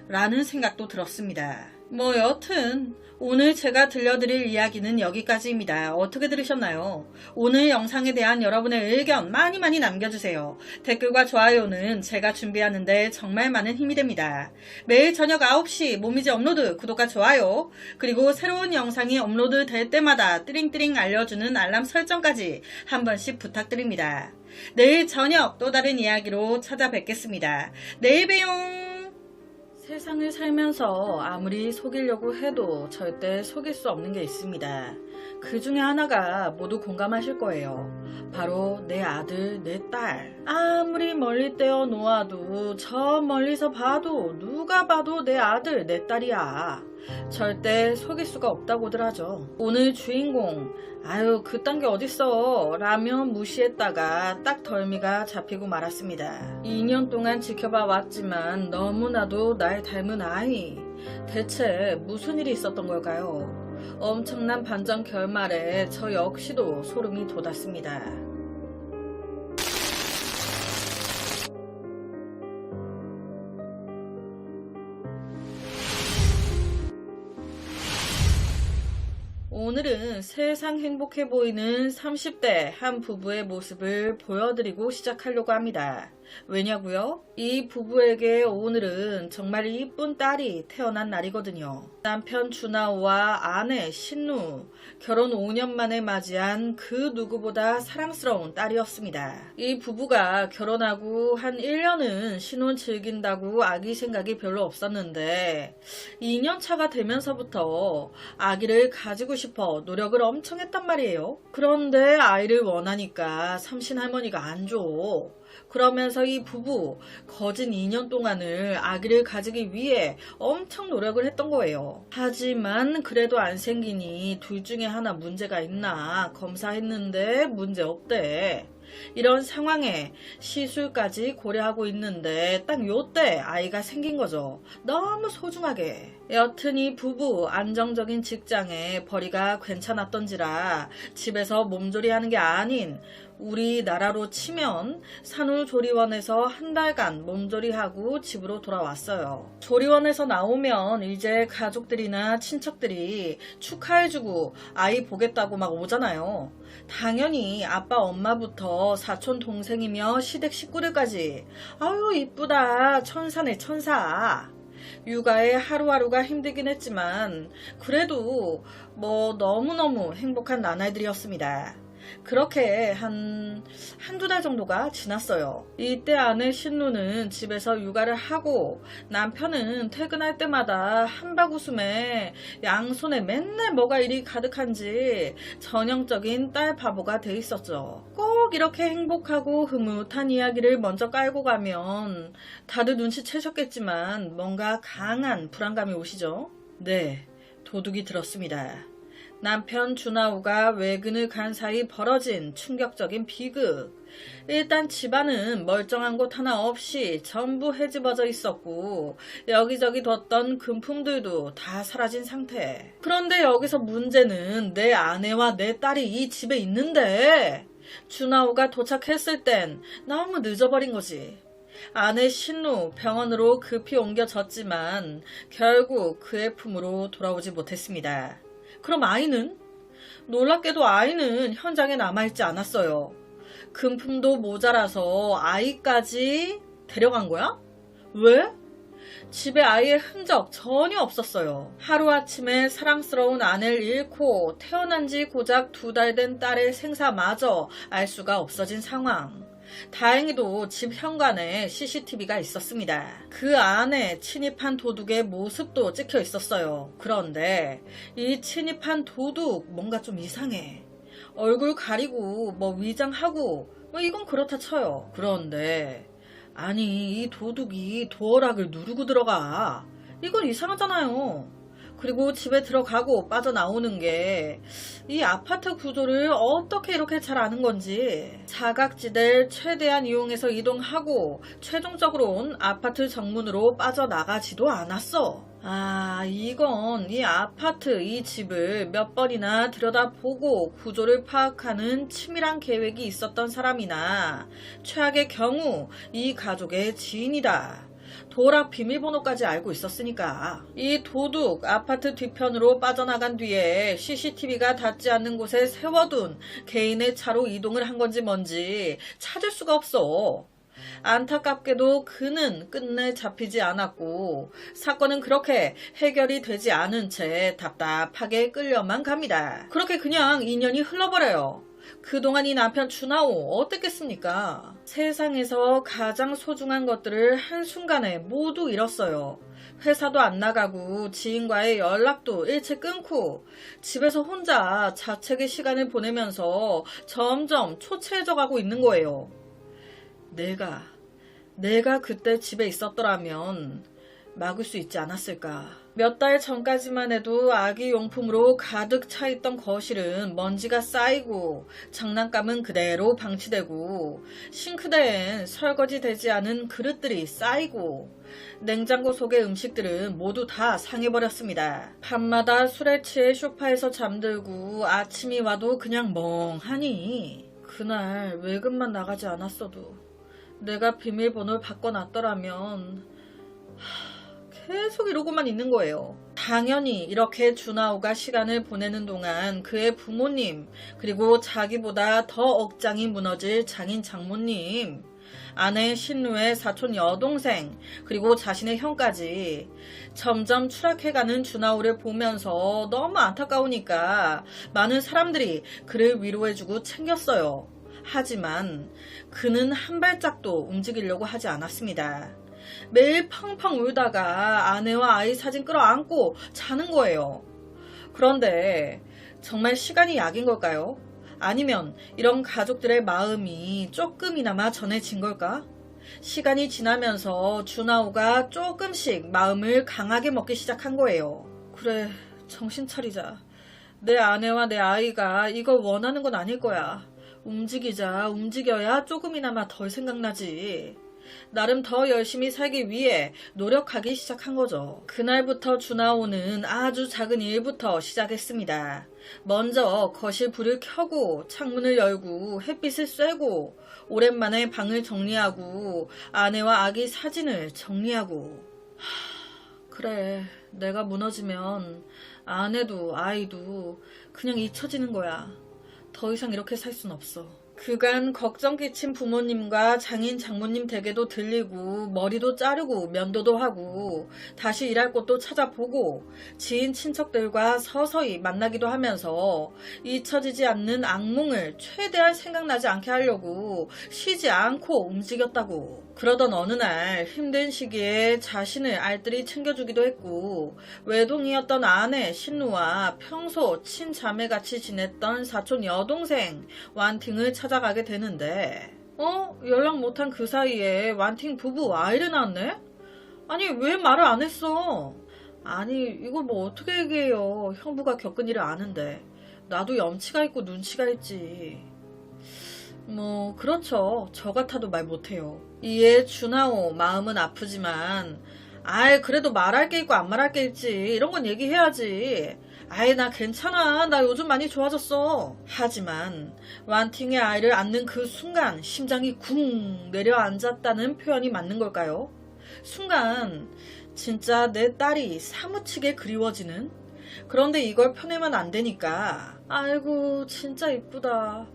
라는 생각도 들었습니다. 여튼 오늘 제가 들려드릴 이야기는 여기까지입니다. 어떻게 들으셨나요? 오늘 영상에 대한 여러분의 의견 많이 남겨주세요. 댓글과 좋아요는 제가 준비하는데 정말 많은 힘이 됩니다. 매일 저녁 9시 모미지 업로드 구독과 좋아요 그리고 새로운 영상이 업로드 될 때마다 띠링띠링 알려주는 알람 설정까지 한 번씩 부탁드립니다. 내일 저녁 또 다른 이야기로 찾아뵙겠습니다. 내일 봬요. 세상을 살면서 아무리 속이려고 해도 절대 속일 수 없는 게 있습니다. 그 중에 하나가 모두 공감하실 거예요. 바로 내 아들, 내 딸. 아무리 멀리 떼어 놓아도 저 멀리서 봐도 누가 봐도 내 아들, 내 딸이야. 절대 속일 수가 없다고들 하죠. 오늘 주인공 그딴 게 어딨어 라며 무시했다가 딱 덜미가 잡히고 말았습니다. 2년 동안 지켜봐 왔지만 너무나도 날 닮은 아이. 대체 무슨 일이 있었던 걸까요? 엄청난 반전 결말에 저 역시도 소름이 돋았습니다. 오늘은 세상 행복해 보이는 30대 한 부부의 모습을 보여드리고 시작하려고 합니다. 왜냐고요? 이 부부에게 오늘은 정말 이쁜 딸이 태어난 날이거든요. 남편 준하오와 아내 신누, 결혼 5년 만에 맞이한 그 누구보다 사랑스러운 딸이었습니다. 이 부부가 결혼하고 한 1년은 신혼 즐긴다고 아기 생각이 별로 없었는데 2년 차가 되면서부터 아기를 가지고 싶어 노력을 엄청 했단 말이에요. 그런데 아이를 원하니까 삼신 할머니가 안 줘. 그러면서 이 부부 거진 2년 동안을 아기를 가지기 위해 엄청 노력을 했던 거예요. 하지만 그래도 안 생기니 둘 중에 하나 문제가 있나 검사했는데 문제 없대. 이런 상황에 시술까지 고려하고 있는데 딱 요때 아이가 생긴 거죠. 너무 소중하게. 여튼 이 부부 안정적인 직장에 벌이가 괜찮았던지라 집에서 몸조리하는 게 아닌 우리나라로 치면 산후조리원에서 한 달간 몸조리하고 집으로 돌아왔어요. 조리원에서 나오면 이제 가족들이나 친척들이 축하해주고 아이 보겠다고 막 오잖아요. 당연히 아빠 엄마부터 사촌 동생이며 시댁 식구들까지 아유 이쁘다 천사네 천사. 육아에 하루하루가 힘들긴 했지만 그래도 너무너무 행복한 나날들이었습니다. 그렇게 한두 달 정도가 지났어요. 이때 아내 신루는 집에서 육아를 하고 남편은 퇴근할 때마다 한바구음에 양손에 맨날 뭐가 이리 가득한지 전형적인 딸 바보가 돼 있었죠. 꼭 이렇게 행복하고 흐뭇한 이야기를 먼저 깔고 가면 다들 눈치채셨겠지만 뭔가 강한 불안감이 오시죠? 네, 도둑이 들었습니다. 남편 준하우가 외근을 간 사이 벌어진 충격적인 비극. 일단 집안은 멀쩡한 곳 하나 없이 전부 헤집어져 있었고 여기저기 뒀던 금품들도 다 사라진 상태. 그런데 여기서 문제는 내 아내와 내 딸이 이 집에 있는데 준하우가 도착했을 땐 너무 늦어버린 거지. 아내 신루 병원으로 급히 옮겨졌지만 결국 그의 품으로 돌아오지 못했습니다. 그럼 아이는? 놀랍게도 아이는 현장에 남아있지 않았어요. 금품도 모자라서 아이까지 데려간 거야? 왜? 집에 아이의 흔적 전혀 없었어요. 하루아침에 사랑스러운 아내를 잃고 태어난 지 고작 2달 된 딸의 생사마저 알 수가 없어진 상황. 다행히도 집 현관에 CCTV가 있었습니다. 그 안에 침입한 도둑의 모습도 찍혀 있었어요. 그런데 이 침입한 도둑 뭔가 좀 이상해. 얼굴 가리고 뭐 위장하고 뭐 이건 그렇다 쳐요. 그런데 아니 이 도둑이 도어락을 누르고 들어가. 이건 이상하잖아요. 그리고 집에 들어가고 빠져나오는 게 이 아파트 구조를 어떻게 이렇게 잘 아는 건지 사각지대를 최대한 이용해서 이동하고 최종적으로는 아파트 정문으로 빠져나가지도 않았어. 아, 이건 이 아파트, 이 집을 몇 번이나 들여다보고 구조를 파악하는 치밀한 계획이 있었던 사람이나 최악의 경우 이 가족의 지인이다. 도어락 비밀번호까지 알고 있었으니까. 이 도둑 아파트 뒤편으로 빠져나간 뒤에 CCTV가 닿지 않는 곳에 세워둔 개인의 차로 이동을 한 건지 뭔지 찾을 수가 없어. 안타깝게도 그는 끝내 잡히지 않았고 사건은 그렇게 해결이 되지 않은 채 답답하게 끌려만 갑니다. 그렇게 그냥 2년이 흘러버려요. 그동안 이 남편 준하우 어땠겠습니까? 세상에서 가장 소중한 것들을 한순간에 모두 잃었어요. 회사도 안 나가고 지인과의 연락도 일체 끊고 집에서 혼자 자책의 시간을 보내면서 점점 초췌해져 가고 있는 거예요. 내가 그때 집에 있었더라면 막을 수 있지 않았을까. 몇 달 전까지만 해도 아기 용품으로 가득 차 있던 거실은 먼지가 쌓이고 장난감은 그대로 방치되고 싱크대엔 설거지 되지 않은 그릇들이 쌓이고 냉장고 속의 음식들은 모두 다 상해버렸습니다. 밤마다 술에 취해 소파에서 잠들고 아침이 와도 그냥 멍하니. 그날 외근만 나가지 않았어도 내가 비밀번호를 바꿔놨더라면 계속 이러고만 있는 거예요. 당연히 이렇게 준하우가 시간을 보내는 동안 그의 부모님, 그리고 자기보다 더 억장이 무너질 장인 장모님, 아내 신루의 사촌 여동생, 그리고 자신의 형까지 점점 추락해가는 준하우를 보면서 너무 안타까우니까 많은 사람들이 그를 위로해주고 챙겼어요. 하지만 그는 한 발짝도 움직이려고 하지 않았습니다. 매일 펑펑 울다가 아내와 아이 사진 끌어안고 자는 거예요. 그런데 정말 시간이 약인 걸까요? 아니면 이런 가족들의 마음이 조금이나마 전해진 걸까? 시간이 지나면서 준하우가 조금씩 마음을 강하게 먹기 시작한 거예요. 그래, 정신 차리자. 내 아내와 내 아이가 이걸 원하는 건 아닐 거야. 움직이자. 움직여야 조금이나마 덜 생각나지. 나름 더 열심히 살기 위해 노력하기 시작한 거죠. 그날부터 준하우는 아주 작은 일부터 시작했습니다. 먼저 거실 불을 켜고 창문을 열고 햇빛을 쐬고 오랜만에 방을 정리하고 아내와 아기 사진을 정리하고. 그래, 내가 무너지면 아내도 아이도 그냥 잊혀지는 거야. 더 이상 이렇게 살 순 없어. 그간 걱정 끼친 부모님과 장인 장모님 댁에도 들리고 머리도 자르고 면도도 하고 다시 일할 곳도 찾아보고 지인 친척들과 서서히 만나기도 하면서 잊혀지지 않는 악몽을 최대한 생각나지 않게 하려고 쉬지 않고 움직였다고. 그러던 어느 날 힘든 시기에 자신을 알뜰히 챙겨주기도 했고 외동이었던 아내 신누와 평소 친자매같이 지냈던 사촌 여동생 완팅을 찾아가게 되는데 연락 못한 그 사이에 완팅 부부 아이를 낳았네? 아니 왜 말을 안 했어? 아니 이걸 뭐 어떻게 얘기해요. 형부가 겪은 일을 아는데 나도 염치가 있고 눈치가 있지. 뭐 그렇죠. 저 같아도 말 못해요. 이에 준하오 마음은 아프지만 그래도 말할 게 있고 안 말할 게 있지. 이런 건 얘기해야지. 나 괜찮아. 나 요즘 많이 좋아졌어. 하지만 완팅의 아이를 안는 그 순간 심장이 쿵 내려앉았다는 표현이 맞는 걸까요? 순간 진짜 내 딸이 사무치게 그리워지는? 그런데 이걸 펴내면 안 되니까 아이고 진짜 이쁘다.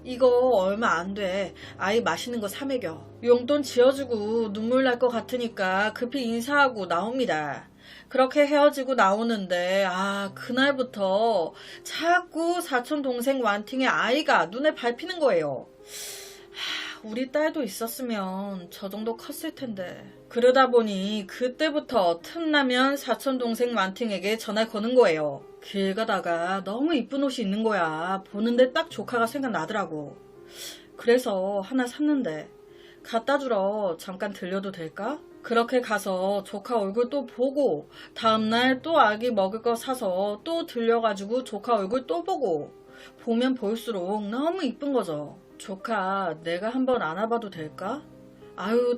이거 얼마 안 돼. 아이 맛있는 거 사 먹여. 용돈 지어주고 눈물 날 것 같으니까 급히 인사하고 나옵니다. 그렇게 헤어지고 나오는데 그날부터 자꾸 사촌 동생 완팅의 아이가 눈에 밟히는 거예요. 우리 딸도 있었으면 저 정도 컸을 텐데. 그러다 보니 그때부터 틈나면 사촌 동생 완팅에게 전화를 거는 거예요. 길 가다가 너무 이쁜 옷이 있는 거야. 보는데 딱 조카가 생각나더라고. 그래서 하나 샀는데 갖다 주러 잠깐 들려도 될까? 그렇게 가서 조카 얼굴 또 보고 다음날 또 아기 먹을 거 사서 또 들려가지고 조카 얼굴 또 보고 보면 볼수록 너무 이쁜 거죠. 조카 내가 한번 안아봐도 될까?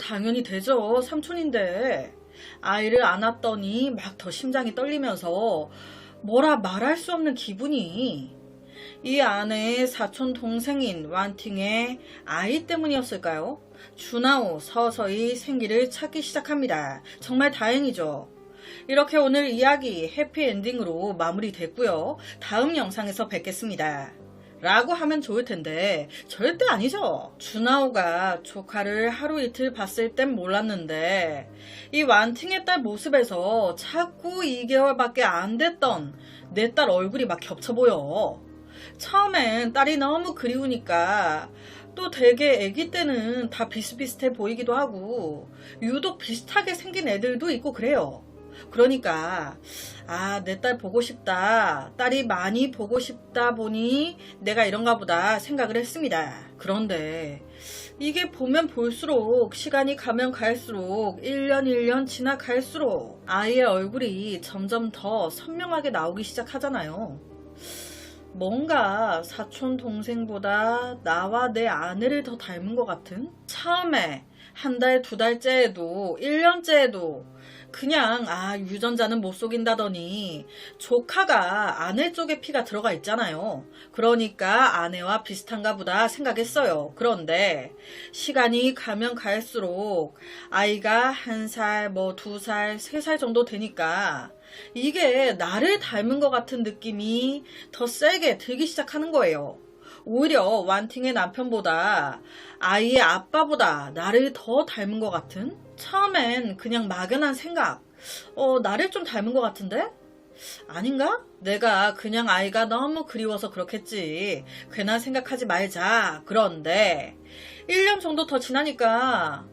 당연히 되죠. 삼촌인데. 아이를 안았더니 막 더 심장이 떨리면서 뭐라 말할 수 없는 기분이. 이 아내의 사촌 동생인 완팅의 아이 때문이었을까요? 준하오 서서히 생기를 찾기 시작합니다. 정말 다행이죠. 이렇게 오늘 이야기 해피엔딩으로 마무리됐고요. 다음 영상에서 뵙겠습니다. 라고 하면 좋을 텐데 절대 아니죠. 준하오가 조카를 하루 이틀 봤을 땐 몰랐는데 이 완팅의 딸 모습에서 자꾸 2개월밖에 안 됐던 내 딸 얼굴이 막 겹쳐 보여. 처음엔 딸이 너무 그리우니까 또 되게 애기 때는 다 비슷비슷해 보이기도 하고 유독 비슷하게 생긴 애들도 있고 그래요. 그러니까 내 딸 보고 싶다. 딸이 많이 보고 싶다 보니 내가 이런가 보다 생각을 했습니다. 그런데 이게 보면 볼수록 시간이 가면 갈수록 1년 1년 지나갈수록 아이의 얼굴이 점점 더 선명하게 나오기 시작하잖아요. 뭔가 사촌 동생보다 나와 내 아내를 더 닮은 것 같은? 처음에 한 달, 두 달째에도 1년째에도 그냥 유전자는 못 속인다더니 조카가 아내 쪽에 피가 들어가 있잖아요. 그러니까 아내와 비슷한가 보다 생각했어요. 그런데 시간이 가면 갈수록 아이가 1살, 2살, 3살 정도 되니까 이게 나를 닮은 것 같은 느낌이 더 세게 들기 시작하는 거예요. 오히려 완팅의 남편보다 아이의 아빠보다 나를 더 닮은 것 같은? 처음엔 그냥 막연한 생각. 나를 좀 닮은 것 같은데? 아닌가? 내가 그냥 아이가 너무 그리워서 그렇겠지. 괜한 생각하지 말자. 그런데 1년 정도 더 지나니까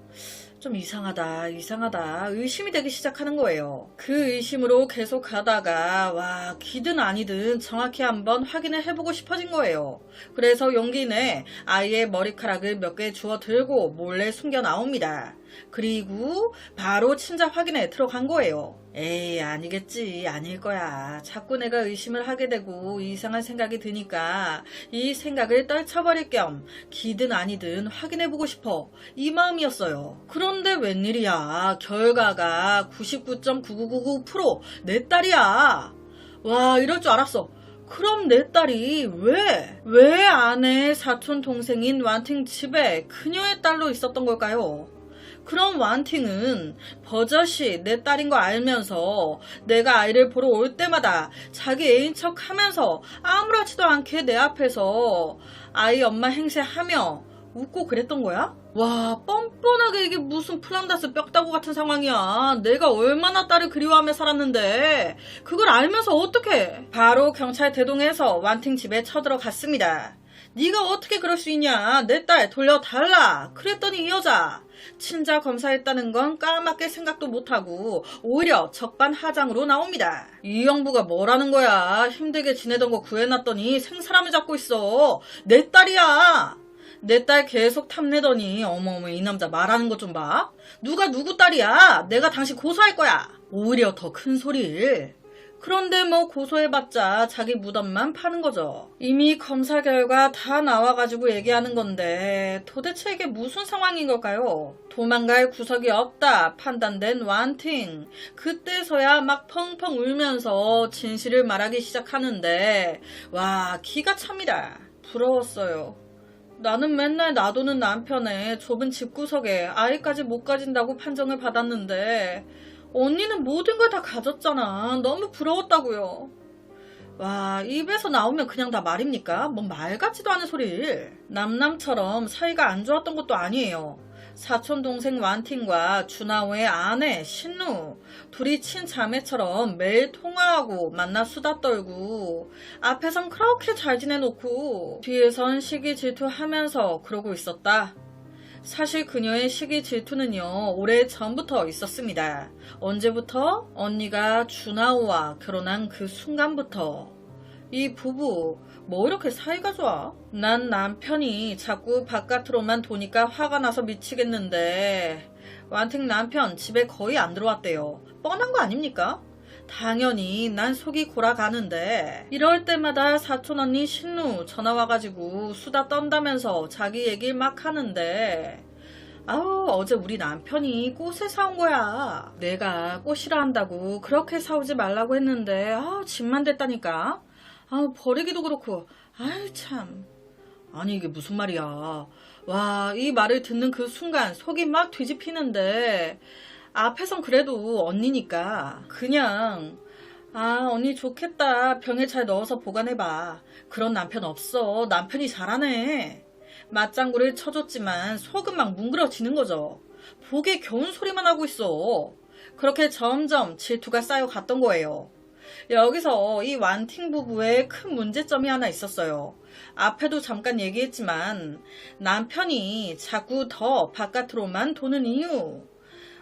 좀 이상하다 의심이 되기 시작하는 거예요. 그 의심으로 계속 가다가 기든 아니든 정확히 한번 확인을 해보고 싶어진 거예요. 그래서 용기 내 아이의 머리카락을 몇 개 주워 들고 몰래 숨겨 나옵니다. 그리고 바로 친자 확인에 들어간 거예요. 에이 아니겠지. 아닐 거야. 자꾸 내가 의심을 하게 되고 이상한 생각이 드니까 이 생각을 떨쳐버릴 겸 기든 아니든 확인해보고 싶어. 이 마음이었어요. 그런데 웬일이야. 결과가 99.9999% 내 딸이야. 와 이럴 줄 알았어. 그럼 내 딸이 왜 아내의 사촌 동생인 완팅 집에 그녀의 딸로 있었던 걸까요? 그런 완팅은 버젓이 내 딸인 거 알면서 내가 아이를 보러 올 때마다 자기 애인 척 하면서 아무렇지도 않게 내 앞에서 아이 엄마 행세하며 웃고 그랬던 거야? 와, 뻔뻔하게 이게 무슨 플란다스 뼈다구 같은 상황이야. 내가 얼마나 딸을 그리워하며 살았는데 그걸 알면서 어떡해. 바로 경찰 대동해서 완팅 집에 쳐들어갔습니다. 네가 어떻게 그럴 수 있냐. 내 딸 돌려달라. 그랬더니 이 여자 친자 검사했다는 건 까맣게 생각도 못하고 오히려 적반하장으로 나옵니다. 이 형부가 뭐라는 거야. 힘들게 지내던 거 구해놨더니 생사람을 잡고 있어. 내 딸이야. 내 딸 계속 탐내더니 어머어머 이 남자 말하는 것 좀 봐. 누가 누구 딸이야. 내가 당신 고소할 거야. 오히려 더 큰 소리를. 그런데 뭐 고소해봤자 자기 무덤만 파는 거죠. 이미 검사 결과 다 나와가지고 얘기하는 건데 도대체 이게 무슨 상황인 걸까요? 도망갈 구석이 없다 판단된 완팅. 그때서야 막 펑펑 울면서 진실을 말하기 시작하는데 와 기가 찹니다. 부러웠어요. 나는 맨날 놔두는 남편의 좁은 집구석에 아이까지 못 가진다고 판정을 받았는데 언니는 모든 걸 다 가졌잖아. 너무 부러웠다고요. 와, 입에서 나오면 그냥 다 말입니까? 뭔 말 같지도 않은 소리를. 남남처럼 사이가 안 좋았던 것도 아니에요. 사촌 동생 완팅과 준하오의 아내 신루 둘이 친자매처럼 매일 통화하고 만나 수다 떨고 앞에선 그렇게 잘 지내놓고 뒤에선 시기 질투하면서 그러고 있었다. 사실 그녀의 시기 질투는요 오래 전부터 있었습니다. 언제부터? 언니가 준하오와 결혼한 그 순간부터. 이 부부 뭐 이렇게 사이가 좋아? 난 남편이 자꾸 바깥으로만 도니까 화가 나서 미치겠는데 완팅 남편 집에 거의 안 들어왔대요. 뻔한 거 아닙니까? 당연히 난 속이 골아가는데 이럴 때마다 사촌언니 신루 전화 와가지고 수다 떤다면서 자기 얘기를 막 하는데 아우 어제 우리 남편이 꽃을 사온 거야. 내가 꽃 싫어한다고 그렇게 사오지 말라고 했는데 아우 집만 됐다니까. 아우 버리기도 그렇고 아유 참. 아니 이게 무슨 말이야. 와 이 말을 듣는 그 순간 속이 막 뒤집히는데 앞에선 그래도 언니니까 그냥 아 언니 좋겠다. 병에 잘 넣어서 보관해봐. 그런 남편 없어. 남편이 잘하네. 맞장구를 쳐줬지만 속은 막 뭉그러지는 거죠. 복에 겨운 소리만 하고 있어. 그렇게 점점 질투가 쌓여갔던 거예요. 여기서 이 완팅 부부의 큰 문제점이 하나 있었어요. 앞에도 잠깐 얘기했지만 남편이 자꾸 더 바깥으로만 도는 이유.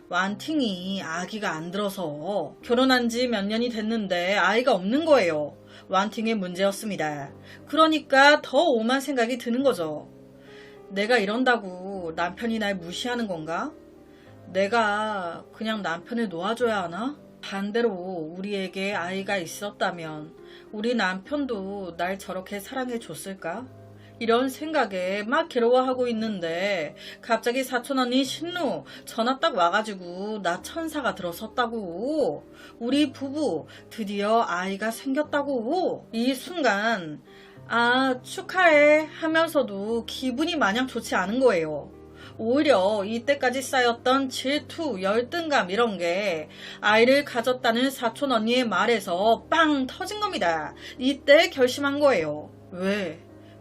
완팅이 아기가 안 들어서 결혼한 지 몇 년이 됐는데 아이가 없는 거예요. 완팅의 문제였습니다. 그러니까 더 오만 생각이 드는 거죠. 내가 이런다고 남편이 날 무시하는 건가? 내가 그냥 남편을 놓아줘야 하나? 반대로 우리에게 아이가 있었다면 우리 남편도 날 저렇게 사랑해줬을까? 이런 생각에 막 괴로워하고 있는데 갑자기 사촌언니 신루 전화 딱 와가지고 나 천사가 들어섰다고. 우리 부부 드디어 아이가 생겼다고. 이 순간 아 축하해 하면서도 기분이 마냥 좋지 않은 거예요. 오히려 이때까지 쌓였던 질투, 열등감 이런 게 아이를 가졌다는 사촌 언니의 말에서 빵 터진 겁니다. 이때 결심한 거예요.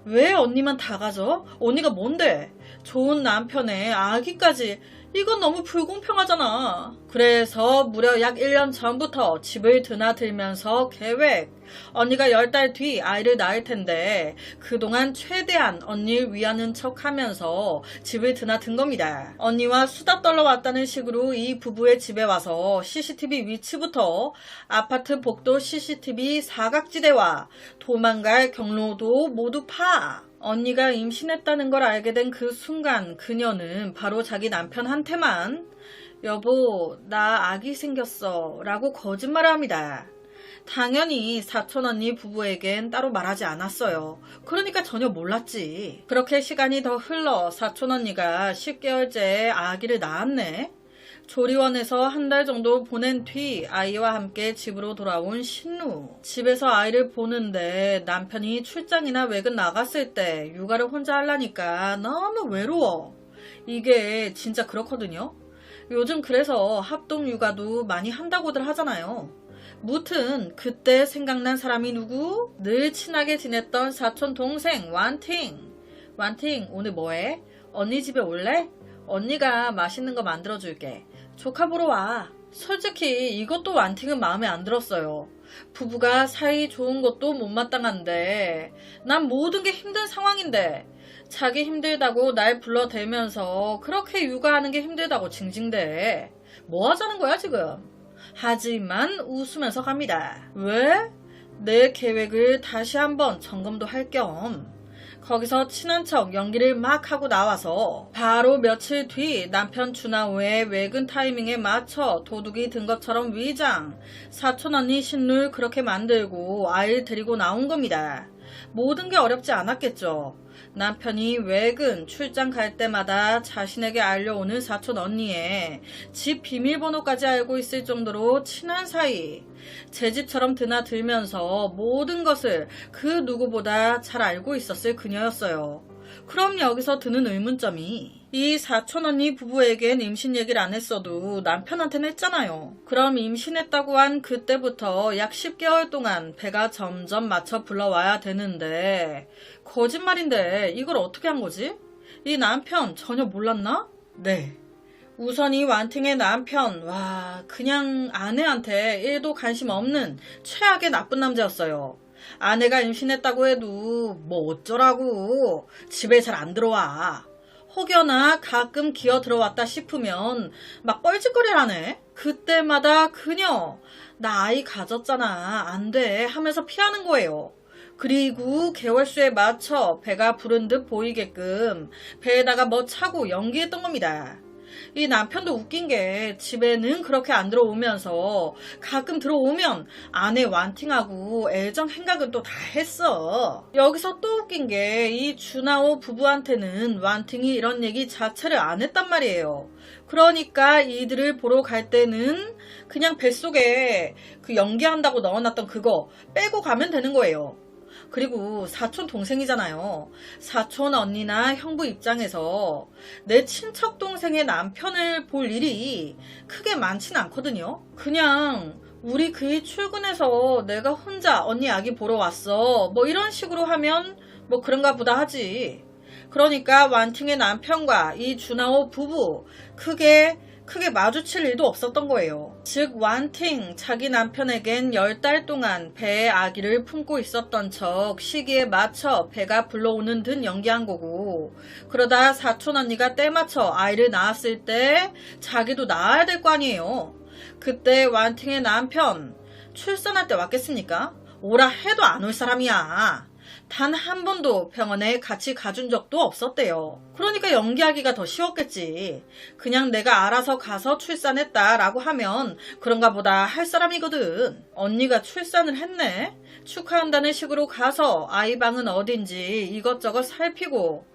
왜 언니만 다 가져? 언니가 뭔데? 좋은 남편의 아기까지. 이건 너무 불공평하잖아. 그래서 무려 약 1년 전부터 집을 드나들면서 계획. 언니가 10달 뒤 아이를 낳을 텐데 그동안 최대한 언니를 위하는 척 하면서 집을 드나든 겁니다. 언니와 수다 떨러 왔다는 식으로 이 부부의 집에 와서 CCTV 위치부터 아파트 복도 CCTV 사각지대와 도망갈 경로도 모두 파. 언니가 임신했다는 걸 알게 된 그 순간 그녀는 바로 자기 남편한테만 여보 나 아기 생겼어 라고 거짓말을 합니다. 당연히 사촌언니 부부에겐 따로 말하지 않았어요. 그러니까 전혀 몰랐지. 그렇게 시간이 더 흘러 사촌언니가 10개월째에 아기를 낳았네. 조리원에서 한 달 정도 보낸 뒤 아이와 함께 집으로 돌아온 신루. 집에서 아이를 보는데 남편이 출장이나 외근 나갔을 때 육아를 혼자 하려니까 너무 외로워. 이게 진짜 그렇거든요. 요즘 그래서 합동 육아도 많이 한다고들 하잖아요. 무튼 그때 생각난 사람이 누구? 늘 친하게 지냈던 사촌 동생 완팅. 완팅 오늘 뭐해? 언니 집에 올래? 언니가 맛있는 거 만들어줄게. 조카 보러 와. 솔직히 이것도 완팅은 마음에 안 들었어요. 부부가 사이 좋은 것도 못마땅한데 난 모든 게 힘든 상황인데 자기 힘들다고 날 불러대면서 그렇게 육아하는 게 힘들다고 징징대. 뭐 하자는 거야 지금? 하지만 웃으면서 갑니다. 왜? 내 계획을 다시 한번 점검도 할 겸 거기서 친한 척 연기를 막 하고 나와서 바로 며칠 뒤 남편 준하오의 외근 타이밍에 맞춰 도둑이 든 것처럼 위장, 사촌 언니 신물 그렇게 만들고 아이를 데리고 나온 겁니다. 모든 게 어렵지 않았겠죠. 남편이 외근, 출장 갈 때마다 자신에게 알려오는 사촌 언니의 집 비밀번호까지 알고 있을 정도로 친한 사이. 제 집처럼 드나들면서 모든 것을 그 누구보다 잘 알고 있었을 그녀였어요. 그럼 여기서 드는 의문점이 이 사촌 언니 부부에겐 임신 얘기를 안 했어도 남편한테는 했잖아요. 그럼 임신했다고 한 그때부터 약 10개월 동안 배가 점점 맞춰 불러와야 되는데 거짓말인데 이걸 어떻게 한 거지? 이 남편 전혀 몰랐나? 네. 우선 이 완팅의 남편, 와, 그냥 아내한테 1도 관심 없는 최악의 나쁜 남자였어요. 아내가 임신했다고 해도 뭐 어쩌라고 집에 잘 안 들어와. 혹여나 가끔 기어 들어왔다 싶으면 막 뻘짓거리라네. 그때마다 그녀 나 아이 가졌잖아 안 돼 하면서 피하는 거예요. 그리고 개월수에 맞춰 배가 부른 듯 보이게끔 배에다가 뭐 차고 연기했던 겁니다. 이 남편도 웃긴 게 집에는 그렇게 안 들어오면서 가끔 들어오면 아내 완팅하고 애정 행각은 또 다 했어. 여기서 또 웃긴 게 이 준하오 부부한테는 완팅이 이런 얘기 자체를 안 했단 말이에요. 그러니까 이들을 보러 갈 때는 그냥 뱃속에 그 연기한다고 넣어놨던 그거 빼고 가면 되는 거예요. 그리고 사촌 동생이잖아요. 사촌 언니나 형부 입장에서 내 친척 동생의 남편을 볼 일이 크게 많진 않거든요. 그냥 우리 그일 출근해서 내가 혼자 언니 아기 보러 왔어 뭐 이런 식으로 하면 뭐 그런가 보다 하지. 그러니까 완팅의 남편과 이 준하오 부부 크게 마주칠 일도 없었던 거예요. 즉 완팅 자기 남편에겐 10달 동안 배에 아기를 품고 있었던 척 시기에 맞춰 배가 불러오는 듯 연기한 거고, 그러다 사촌 언니가 때 맞춰 아이를 낳았을 때 자기도 낳아야 될 거 아니에요. 그때 완팅의 남편 출산할 때 왔겠습니까? 오라 해도 안 올 사람이야. 단 한 번도 병원에 같이 가준 적도 없었대요. 그러니까 연기하기가 더 쉬웠겠지. 그냥 내가 알아서 가서 출산했다라고 하면 그런가 보다 할 사람이거든. 언니가 출산을 했네? 축하한다는 식으로 가서 아이 방은 어딘지 이것저것 살피고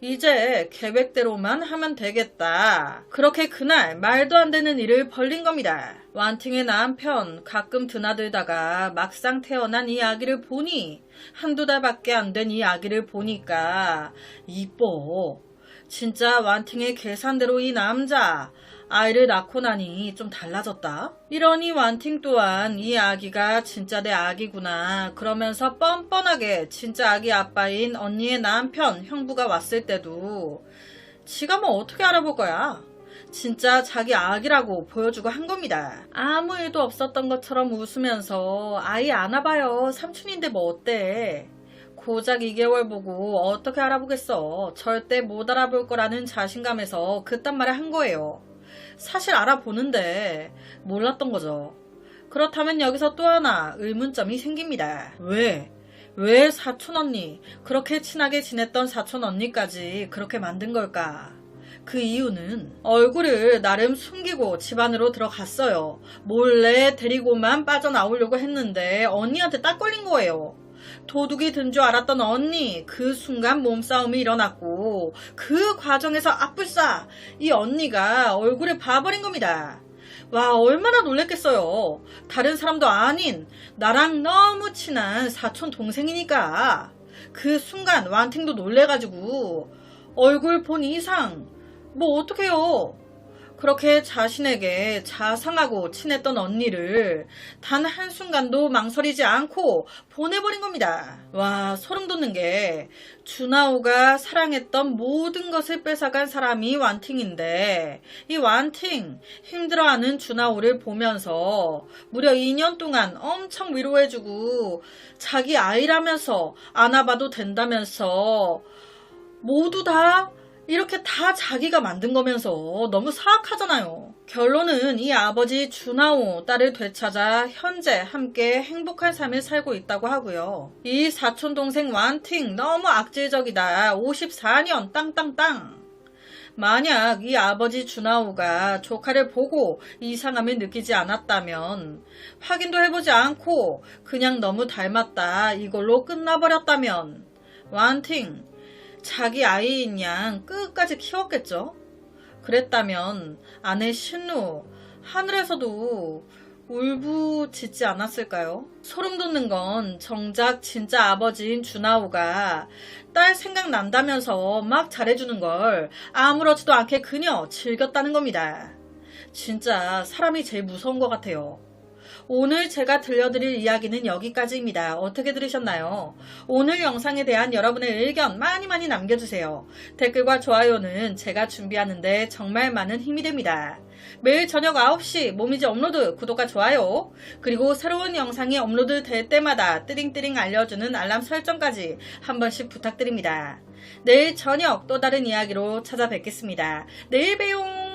이제 계획대로만 하면 되겠다. 그렇게 그날 말도 안 되는 일을 벌린 겁니다. 완팅의 남편 가끔 드나들다가 막상 태어난 이 아기를 보니 한두 달밖에 안 된 이 아기를 보니까 이뻐. 진짜 완팅의 계산대로 이 남자 아이를 낳고 나니 좀 달라졌다. 이러니 완팅 또한 이 아기가 진짜 내 아기구나 그러면서 뻔뻔하게 진짜 아기 아빠인 언니의 남편 형부가 왔을 때도 지가 뭐 어떻게 알아볼 거야. 진짜 자기 아기라고 보여주고 한 겁니다. 아무 일도 없었던 것처럼 웃으면서 아이 안아봐요. 삼촌인데 뭐 어때. 고작 2개월 보고 어떻게 알아보겠어. 절대 못 알아볼 거라는 자신감에서 그딴 말을 한 거예요. 사실 알아보는데 몰랐던 거죠. 그렇다면 여기서 또 하나 의문점이 생깁니다. 왜 사촌 언니, 그렇게 친하게 지냈던 사촌 언니까지 그렇게 만든 걸까? 그 이유는 얼굴을 나름 숨기고 집 안으로 들어갔어요. 몰래 데리고만 빠져나오려고 했는데 언니한테 딱 걸린 거예요. 도둑이 든 줄 알았던 언니, 그 순간 몸싸움이 일어났고 그 과정에서 아뿔싸 이 언니가 얼굴에 봐버린 겁니다. 와, 얼마나 놀랬겠어요. 다른 사람도 아닌 나랑 너무 친한 사촌 동생이니까. 그 순간 완팅도 놀래가지고 얼굴 본 이상 뭐 어떡해요. 그렇게 자신에게 자상하고 친했던 언니를 단 한순간도 망설이지 않고 보내버린 겁니다. 와, 소름 돋는 게 준하오가 사랑했던 모든 것을 뺏어간 사람이 완팅인데 이 완팅 힘들어하는 준하오를 보면서 무려 2년 동안 엄청 위로해주고 자기 아이라면서 안아봐도 된다면서 모두 다 이렇게 다 자기가 만든 거면서 너무 사악하잖아요. 결론은 이 아버지 준하오 딸을 되찾아 현재 함께 행복한 삶을 살고 있다고 하고요. 이 사촌동생 완팅 너무 악질적이다. 54년 땅땅땅. 만약 이 아버지 준하오가 조카를 보고 이상함을 느끼지 않았다면, 확인도 해보지 않고 그냥 너무 닮았다 이걸로 끝나버렸다면 완팅 자기 아이인 양 끝까지 키웠겠죠. 그랬다면 아내 신우 하늘에서도 울부짖지 않았을까요? 소름 돋는 건 정작 진짜 아버지인 준하오가 딸 생각난다면서 막 잘해주는 걸 아무렇지도 않게 그녀 즐겼다는 겁니다. 진짜 사람이 제일 무서운 것 같아요. 오늘 제가 들려드릴 이야기는 여기까지입니다. 어떻게 들으셨나요? 오늘 영상에 대한 여러분의 의견 많이 남겨주세요. 댓글과 좋아요는 제가 준비하는데 정말 많은 힘이 됩니다. 매일 저녁 9시 모미지 업로드 구독과 좋아요, 그리고 새로운 영상이 업로드 될 때마다 띠링띠링 알려주는 알람 설정까지 한 번씩 부탁드립니다. 내일 저녁 또 다른 이야기로 찾아뵙겠습니다. 내일 봬용.